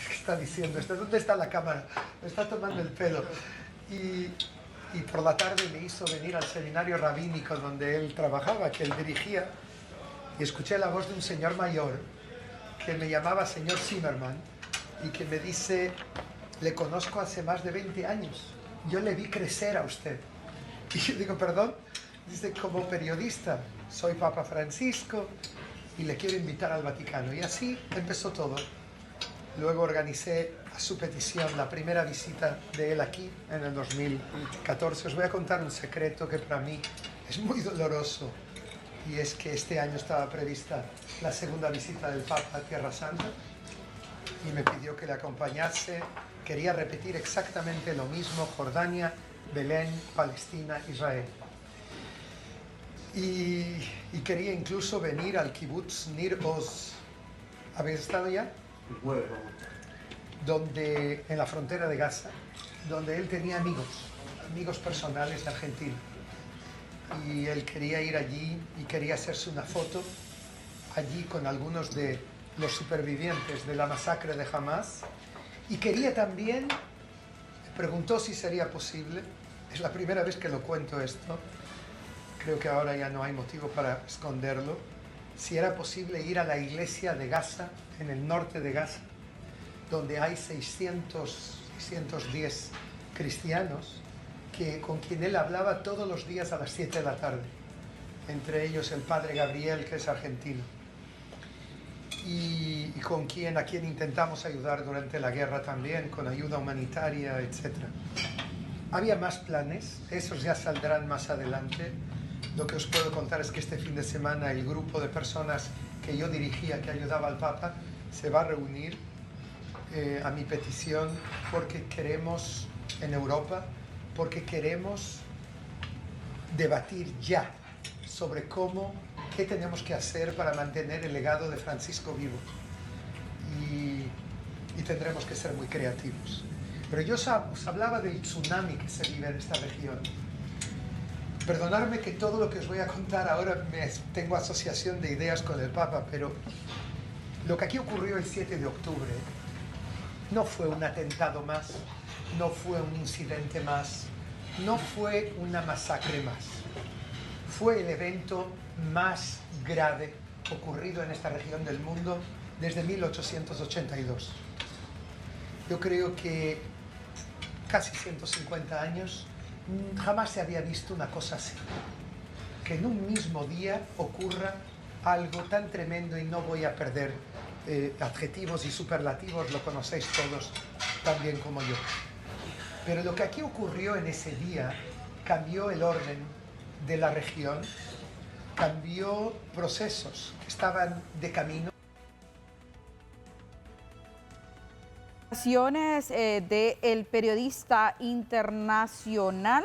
Speaker 17: ¿Qué está diciendo? ¿Dónde está la cámara? Me está tomando el pelo. Y por la tarde me hizo venir al seminario rabínico donde él trabajaba, que él dirigía, y escuché la voz de un señor mayor que me llamaba señor Zimmerman y que me dice, le conozco hace más de 20 años, yo le vi crecer a usted. Y yo digo, perdón, dice, como periodista, soy Papa Francisco y le quiero invitar al Vaticano. Y así empezó todo. Luego organicé a su petición la primera visita de él aquí en el 2014. Os voy a contar un secreto que para mí es muy doloroso, y es que este año estaba prevista la segunda visita del Papa a Tierra Santa y me pidió que le acompañase. Quería repetir exactamente lo mismo: Jordania, Belén, Palestina, Israel. Y quería incluso venir al kibbutz Nir Oz. ¿Habéis estado ya? Donde, en la frontera de Gaza, donde él tenía amigos personales de Argentina. Y él quería ir allí y quería hacerse una foto allí con algunos de los supervivientes de la masacre de Hamas. Y quería también, me preguntó si sería posible, es la primera vez que lo cuento esto, creo que ahora ya no hay motivo para esconderlo, si era posible ir a la iglesia de Gaza, en el norte de Gaza, donde hay 610 cristianos, con quien él hablaba todos los días a las 7 de la tarde, entre ellos el padre Gabriel, que es argentino, y a quien intentamos ayudar durante la guerra también, con ayuda humanitaria, etc. Había más planes, esos ya saldrán más adelante. Lo que os puedo contar es que este fin de semana el grupo de personas que yo dirigía, que ayudaba al Papa, se va a reunir a mi petición, porque queremos, en Europa, porque queremos debatir ya sobre qué tenemos que hacer para mantener el legado de Francisco vivo. Y tendremos que ser muy creativos. Pero yo os hablaba del tsunami que se vive en esta región. Perdonadme que todo lo que os voy a contar ahora tengo asociación de ideas con el Papa, pero lo que aquí ocurrió el 7 de octubre no fue un atentado más, no fue un incidente más, no fue una masacre más. Fue el evento más grave ocurrido en esta región del mundo desde 1882. Yo creo que casi 150 años jamás se había visto una cosa así. Que en un mismo día ocurra algo tan tremendo, y no voy a perder adjetivos y superlativos, lo conocéis todos tan bien como yo. Pero lo que aquí ocurrió en ese día cambió el orden de la región, cambió procesos que estaban de camino.
Speaker 1: Del periodista internacional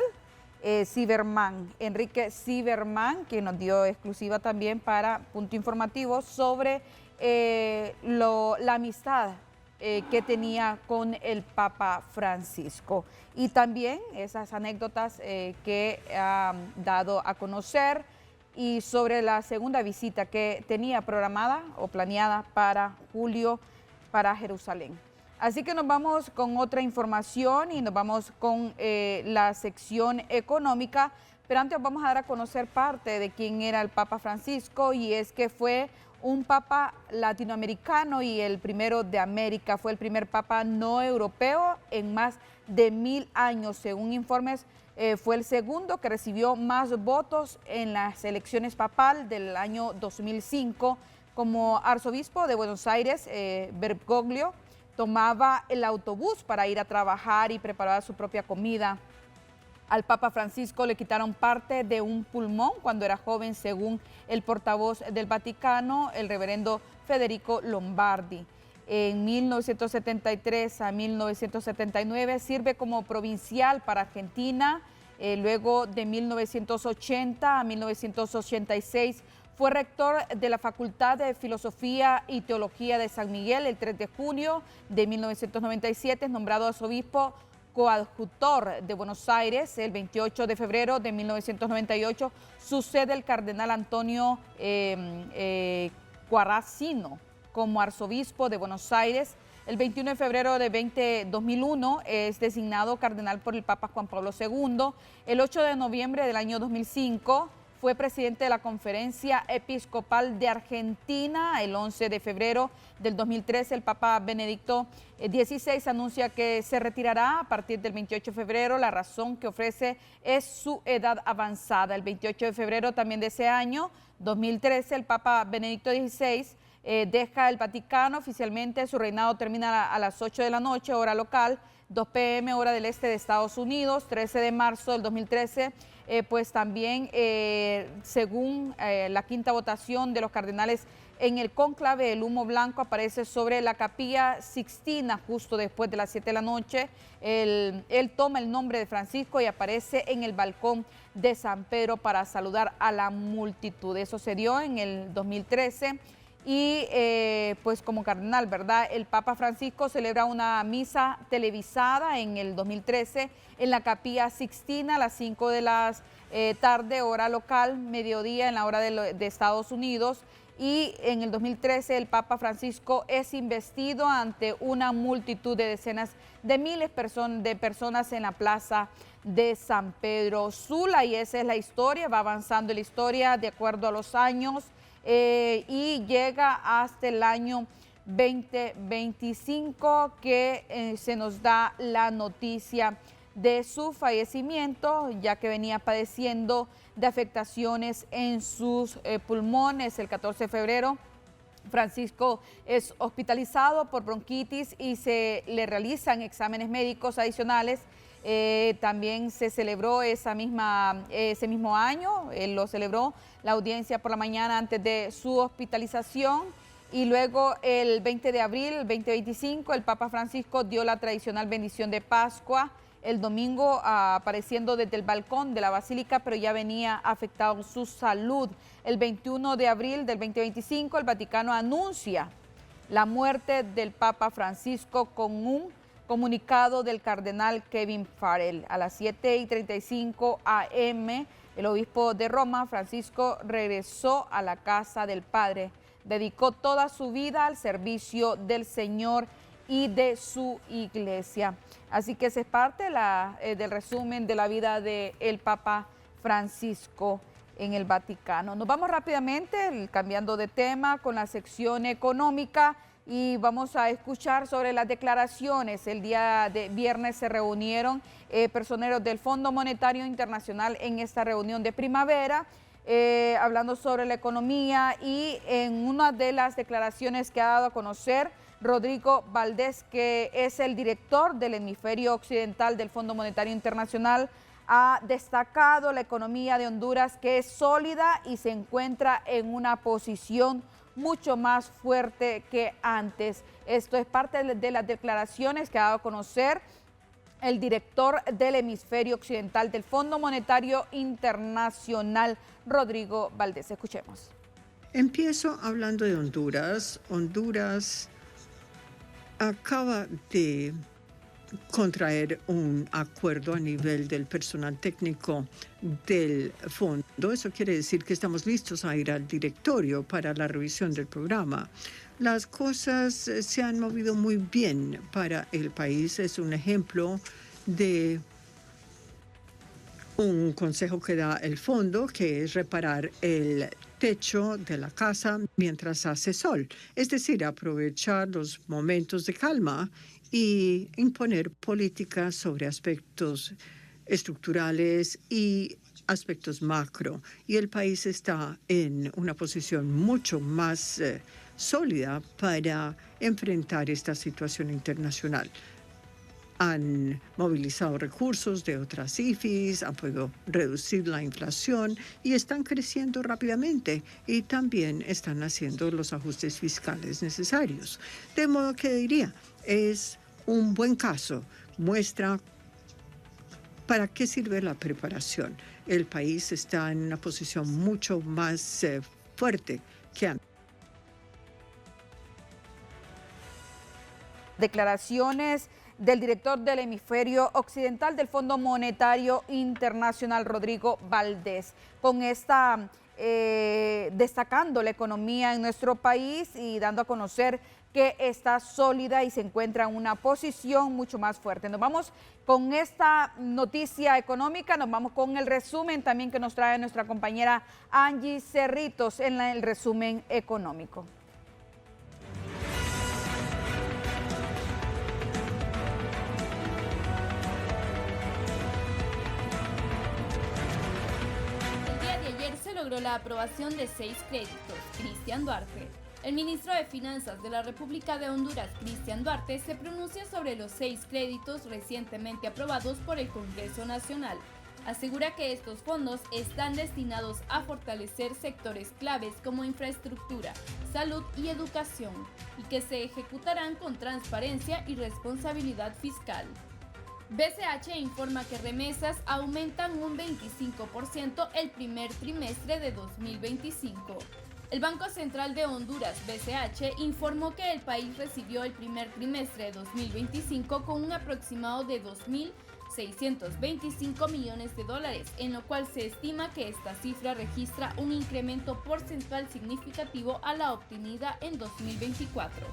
Speaker 1: Enrique Zimmerman, que nos dio exclusiva también para Punto Informativo sobre la amistad que tenía con el Papa Francisco, y también esas anécdotas que ha dado a conocer, y sobre la segunda visita que tenía programada o planeada para julio para Jerusalén. Así que nos vamos con otra información y nos vamos con la sección económica, pero antes vamos a dar a conocer parte de quién era el Papa Francisco, y es que fue un papa latinoamericano y el primero de América. Fue el primer papa no europeo en más de 1000 años. Según informes, fue el segundo que recibió más votos en las elecciones papal del año 2005. Como arzobispo de Buenos Aires, Bergoglio tomaba el autobús para ir a trabajar y preparar su propia comida. Al Papa Francisco le quitaron parte de un pulmón cuando era joven, según el portavoz del Vaticano, el reverendo Federico Lombardi. En 1973 a 1979 sirve como provincial para Argentina. Luego de 1980 a 1986 fue rector de la Facultad de Filosofía y Teología de San Miguel. El 3 de junio de 1997 es nombrado arzobispo coadjutor de Buenos Aires. El 28 de febrero de 1998 sucede el cardenal Antonio Quaracino como arzobispo de Buenos Aires. El 21 de febrero de 2001 es designado cardenal por el Papa Juan Pablo II. El 8 de noviembre del año 2005 fue presidente de la Conferencia Episcopal de Argentina. El 11 de febrero del 2013 el Papa Benedicto XVI anuncia que se retirará a partir del 28 de febrero. La razón que ofrece es su edad avanzada. El 28 de febrero también de ese año, 2013, el Papa Benedicto XVI deja el Vaticano oficialmente. Su reinado termina a las 8 de la noche, hora local, 2 p.m. hora del este de Estados Unidos. 13 de marzo del 2013, pues también según la quinta votación de los cardenales en el cónclave, el humo blanco aparece sobre la Capilla Sixtina justo después de las 7 de la noche. Él toma el nombre de Francisco y aparece en el balcón de San Pedro para saludar a la multitud. Eso se dio en el 2013. Y pues como cardenal, ¿verdad? El Papa Francisco celebra una misa televisada en el 2013 en la Capilla Sixtina a las 5 de la tarde, hora local, mediodía en la hora de Estados Unidos. Y en el 2013 el Papa Francisco es investido ante una multitud de decenas de miles de personas en la plaza de San Pedro Sula. Y esa es la historia, va avanzando la historia de acuerdo a los años. Y llega hasta el año 2025 que se nos da la noticia de su fallecimiento, ya que venía padeciendo de afectaciones en sus pulmones. El 14 de febrero Francisco es hospitalizado por bronquitis y se le realizan exámenes médicos adicionales. También se celebró ese mismo año, él lo celebró, la audiencia por la mañana antes de su hospitalización. Y luego el 20 de abril del 2025 el Papa Francisco dio la tradicional bendición de Pascua el domingo, apareciendo desde el balcón de la Basílica, pero ya venía afectado su salud. El 21 de abril del 2025 el Vaticano anuncia la muerte del Papa Francisco con un comunicado del cardenal Kevin Farrell. A las 7:35 a.m., el obispo de Roma, Francisco, regresó a la casa del Padre. Dedicó toda su vida al servicio del Señor y de su iglesia. Así que esa es parte del resumen de la vida del Papa Francisco en el Vaticano. Nos vamos rápidamente, cambiando de tema, con la sección económica. Y vamos a escuchar sobre las declaraciones. El día de viernes se reunieron personeros del Fondo Monetario Internacional en esta reunión de primavera, hablando sobre la economía. Y en una de las declaraciones que ha dado a conocer Rodrigo Valdés, que es el director del hemisferio occidental del Fondo Monetario Internacional, ha destacado la economía de Honduras, que es sólida y se encuentra en una posición mucho más fuerte que antes. Esto es parte de las declaraciones que ha dado a conocer el director del hemisferio occidental del Fondo Monetario Internacional, Rodrigo Valdés. Escuchemos.
Speaker 18: Empiezo hablando de Honduras. Honduras acaba de contraer un acuerdo a nivel del personal técnico del fondo. Eso quiere decir que estamos listos a ir al directorio para la revisión del programa. Las cosas se han movido muy bien para el país. Es un ejemplo de un consejo que da el fondo, que es reparar el techo de la casa mientras hace sol. Es decir, aprovechar los momentos de calma y imponer políticas sobre aspectos estructurales y aspectos macro. Y el país está en una posición mucho más sólida para enfrentar esta situación internacional. Han movilizado recursos de otras IFIs, han podido reducir la inflación y están creciendo rápidamente y también están haciendo los ajustes fiscales necesarios. De modo que diría, es un buen caso, muestra para qué sirve la preparación. El país está en una posición mucho más fuerte que antes.
Speaker 1: Declaraciones del director del hemisferio occidental del Fondo Monetario Internacional, Rodrigo Valdés, con esta destacando la economía en nuestro país y dando a conocer que está sólida y se encuentra en una posición mucho más fuerte. Nos vamos con esta noticia económica, nos vamos con el resumen también que nos trae nuestra compañera Angie Cerritos en el resumen económico.
Speaker 11: Logró la aprobación de 6 créditos. Cristian Duarte. El ministro de Finanzas de la República de Honduras, Cristian Duarte, se pronuncia sobre los 6 créditos recientemente aprobados por el Congreso Nacional. Asegura que estos fondos están destinados a fortalecer sectores claves como infraestructura, salud y educación, y que se ejecutarán con transparencia y responsabilidad fiscal. BCH informa que remesas aumentan un 25% el primer trimestre de 2025. El Banco Central de Honduras, BCH, informó que el país recibió el primer trimestre de 2025 con un aproximado de 2.625 millones de dólares, en lo cual se estima que esta cifra registra un incremento porcentual significativo a la obtenida en 2024.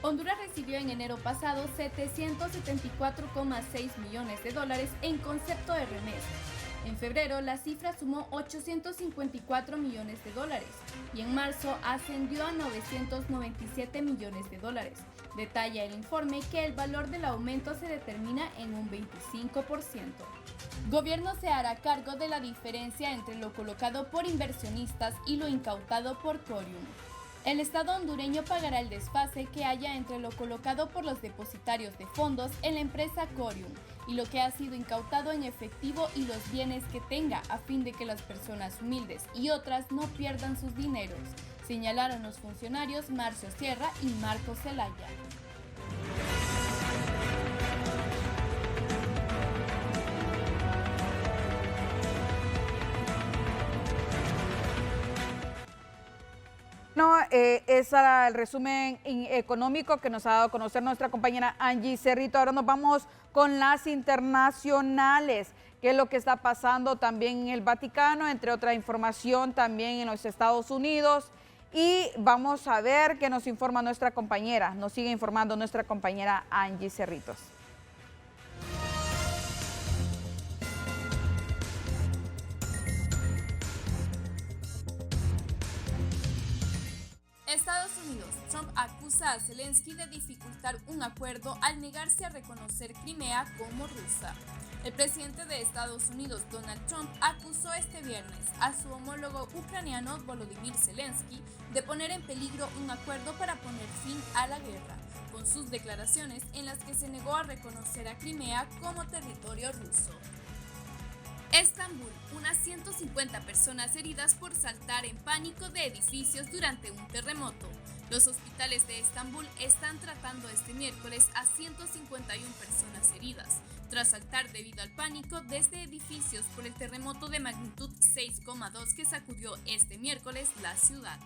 Speaker 11: Honduras recibió en enero pasado 774,6 millones de dólares en concepto de remesas. En febrero la cifra sumó 854 millones de dólares y en marzo ascendió a 997 millones de dólares. Detalla el informe que el valor del aumento se determina en un 25%. Gobierno se hará cargo de la diferencia entre lo colocado por inversionistas y lo incautado por Corium. El Estado hondureño pagará el desfase que haya entre lo colocado por los depositarios de fondos en la empresa Corium y lo que ha sido incautado en efectivo y los bienes que tenga, a fin de que las personas humildes y otras no pierdan sus dineros, señalaron los funcionarios Marcio Sierra y Marco Zelaya.
Speaker 1: No, ese era el resumen económico que nos ha dado a conocer nuestra compañera Angie Cerrito. Ahora nos vamos con las internacionales, qué es lo que está pasando también en el Vaticano, entre otra información también en los Estados Unidos. Y vamos a ver qué nos informa nuestra compañera, nos sigue informando nuestra compañera Angie Cerritos.
Speaker 11: Estados Unidos. Trump acusa a Zelensky de dificultar un acuerdo al negarse a reconocer Crimea como rusa. El presidente de Estados Unidos, Donald Trump, acusó este viernes a su homólogo ucraniano Volodymyr Zelensky de poner en peligro un acuerdo para poner fin a la guerra, con sus declaraciones en las que se negó a reconocer a Crimea como territorio ruso. Estambul, unas 150 personas heridas por saltar en pánico de edificios durante un terremoto. Los hospitales de Estambul están tratando este miércoles a 151 personas heridas, tras saltar debido al pánico desde edificios por el terremoto de magnitud 6,2 que sacudió este miércoles la ciudad.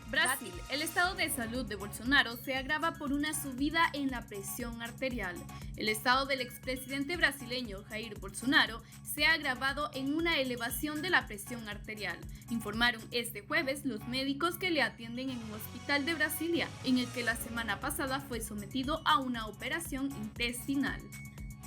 Speaker 11: Brasil. El estado de salud de Bolsonaro se agrava por una subida en la presión arterial. El estado del expresidente brasileño Jair Bolsonaro se ha agravado en una elevación de la presión arterial, informaron este jueves los médicos que le atienden en un hospital de Brasilia, en el que la semana pasada fue sometido a una operación intestinal.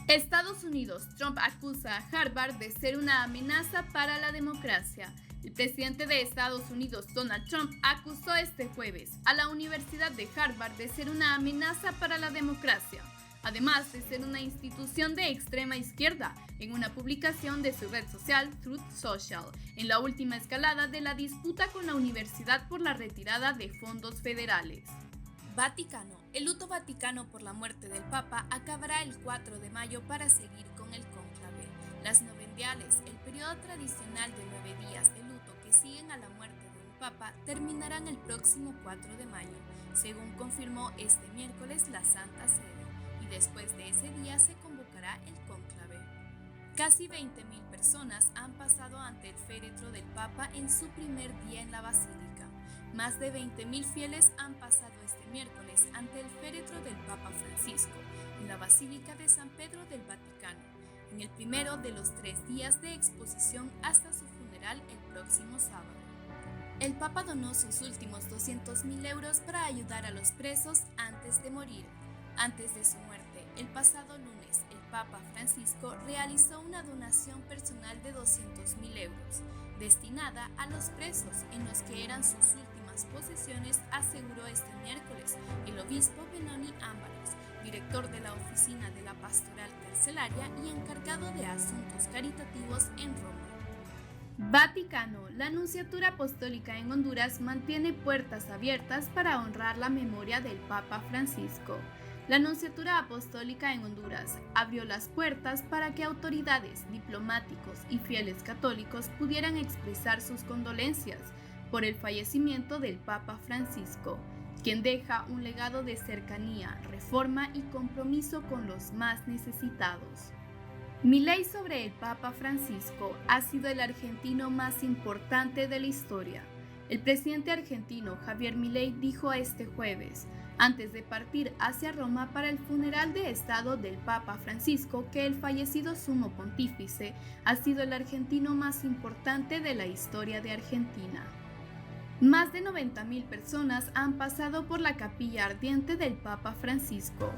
Speaker 11: Estados Unidos. Trump acusa a Harvard de ser una amenaza para la democracia. El presidente de Estados Unidos, Donald Trump, acusó este jueves a la Universidad de Harvard de ser una amenaza para la democracia. además de ser una institución de extrema izquierda, en una publicación de su red social Truth Social, en la última escalada de la disputa con la universidad por la retirada de fondos federales. Vaticano. El luto vaticano por la muerte del Papa acabará el 4 de mayo para seguir con el cónclave. Las novendiales, el periodo tradicional de 9 días de luto que siguen a la muerte de un Papa, terminarán el próximo 4 de mayo, según confirmó este miércoles la Santa Sede, y después de ese día se convocará el cónclave. Casi 20.000 personas han pasado ante el féretro del Papa en su primer día en la Basílica. Más de 20.000 fieles han pasado este miércoles ante el féretro del Papa Francisco, en la Basílica de San Pedro del Vaticano, en el primero de los 3 días de exposición hasta su funeral el próximo sábado. El Papa donó sus últimos 200.000 euros para ayudar a los presos antes de morir. Antes de su muerte, el pasado lunes, el Papa Francisco realizó una donación personal de 200.000 euros, destinada a los presos en los que eran sus últimas posesiones, aseguró este miércoles el obispo Benoni Ámbalos, director de la Oficina de la Pastoral Carcelaria y encargado de asuntos caritativos en Roma. Vaticano. La Nunciatura Apostólica en Honduras mantiene puertas abiertas para honrar la memoria del Papa Francisco. La Nunciatura Apostólica en Honduras abrió las puertas para que autoridades, diplomáticos y fieles católicos pudieran expresar sus condolencias por el fallecimiento del Papa Francisco, quien deja un legado de cercanía, reforma y compromiso con los más necesitados. Milei sobre el Papa Francisco ha sido el argentino más importante de la historia. El presidente argentino Javier Milei dijo este jueves, antes de partir hacia Roma para el funeral de Estado del Papa Francisco, que el fallecido sumo pontífice ha sido el argentino más importante de la historia de Argentina. Más de 90.000 personas han pasado por la capilla ardiente del Papa Francisco.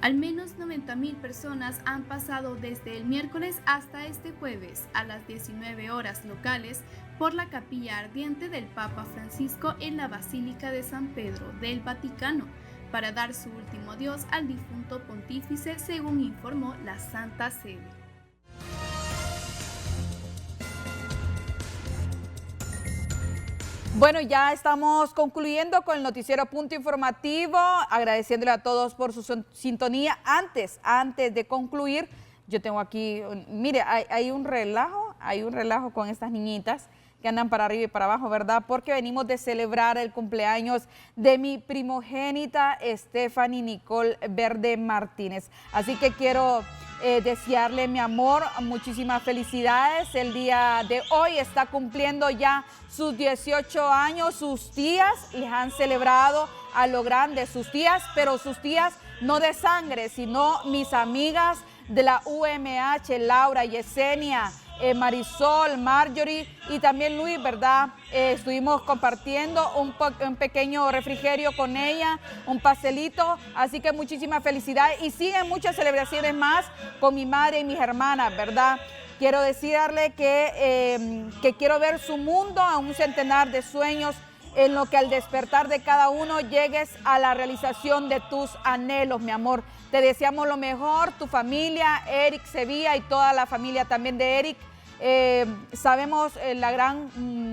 Speaker 11: Al menos 90.000 personas han pasado desde el miércoles hasta este jueves a las 19 horas locales por la capilla ardiente del Papa Francisco en la Basílica de San Pedro del Vaticano para dar su último adiós al difunto pontífice, según informó la Santa Sede.
Speaker 1: Bueno, ya estamos concluyendo con el noticiero Punto Informativo, agradeciéndole a todos por su sintonía. Antes de concluir, yo tengo aquí, mire, hay un relajo con estas niñitas que andan para arriba y para abajo, ¿verdad? Porque venimos de celebrar el cumpleaños de mi primogénita Stephanie Nicole Verde Martínez. Así que quiero desearle, mi amor, muchísimas felicidades. El día de hoy está cumpliendo ya sus 18 años. Sus tías les han celebrado a lo grande, sus tías, pero sus tías no de sangre, sino mis amigas de la UMH, Laura, Yesenia, Marisol, Marjorie y también Luis, ¿verdad? Estuvimos compartiendo un pequeño refrigerio con ella, un pastelito, así que muchísimas felicidades y siguen muchas celebraciones más con mi madre y mis hermanas, ¿verdad? Quiero decirle que quiero ver su mundo a un centenar de sueños, en lo que al despertar de cada uno llegues a la realización de tus anhelos, mi amor. Te deseamos lo mejor, tu familia, Eric Sevilla y toda la familia también de Eric. Sabemos la gran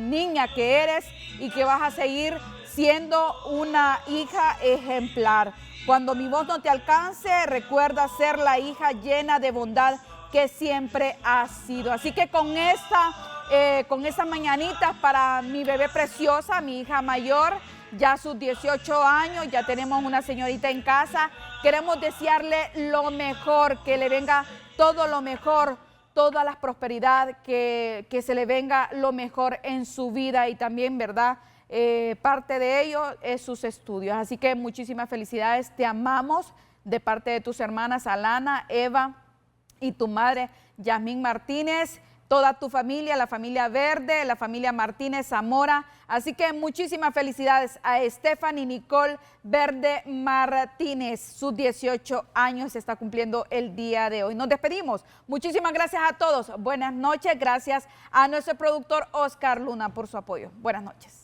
Speaker 1: niña que eres y que vas a seguir siendo una hija ejemplar. Cuando mi voz no te alcance, recuerda ser la hija llena de bondad que siempre has sido. Así que con esas mañanitas para mi bebé preciosa, mi hija mayor, ya sus 18 años, ya tenemos una señorita en casa. Queremos desearle lo mejor, que le venga todo lo mejor, toda la prosperidad, que se le venga lo mejor en su vida y también, ¿verdad? Parte de ello es sus estudios. Así que muchísimas felicidades, te amamos de parte de tus hermanas Alana, Eva y tu madre Yasmín Martínez, toda tu familia, la familia Verde, la familia Martínez Zamora. Así que muchísimas felicidades a Stephanie Nicole Verde Martínez. Sus 18 años se está cumpliendo el día de hoy. Nos despedimos. Muchísimas gracias a todos. Buenas noches. Gracias a nuestro productor Oscar Luna por su apoyo. Buenas noches.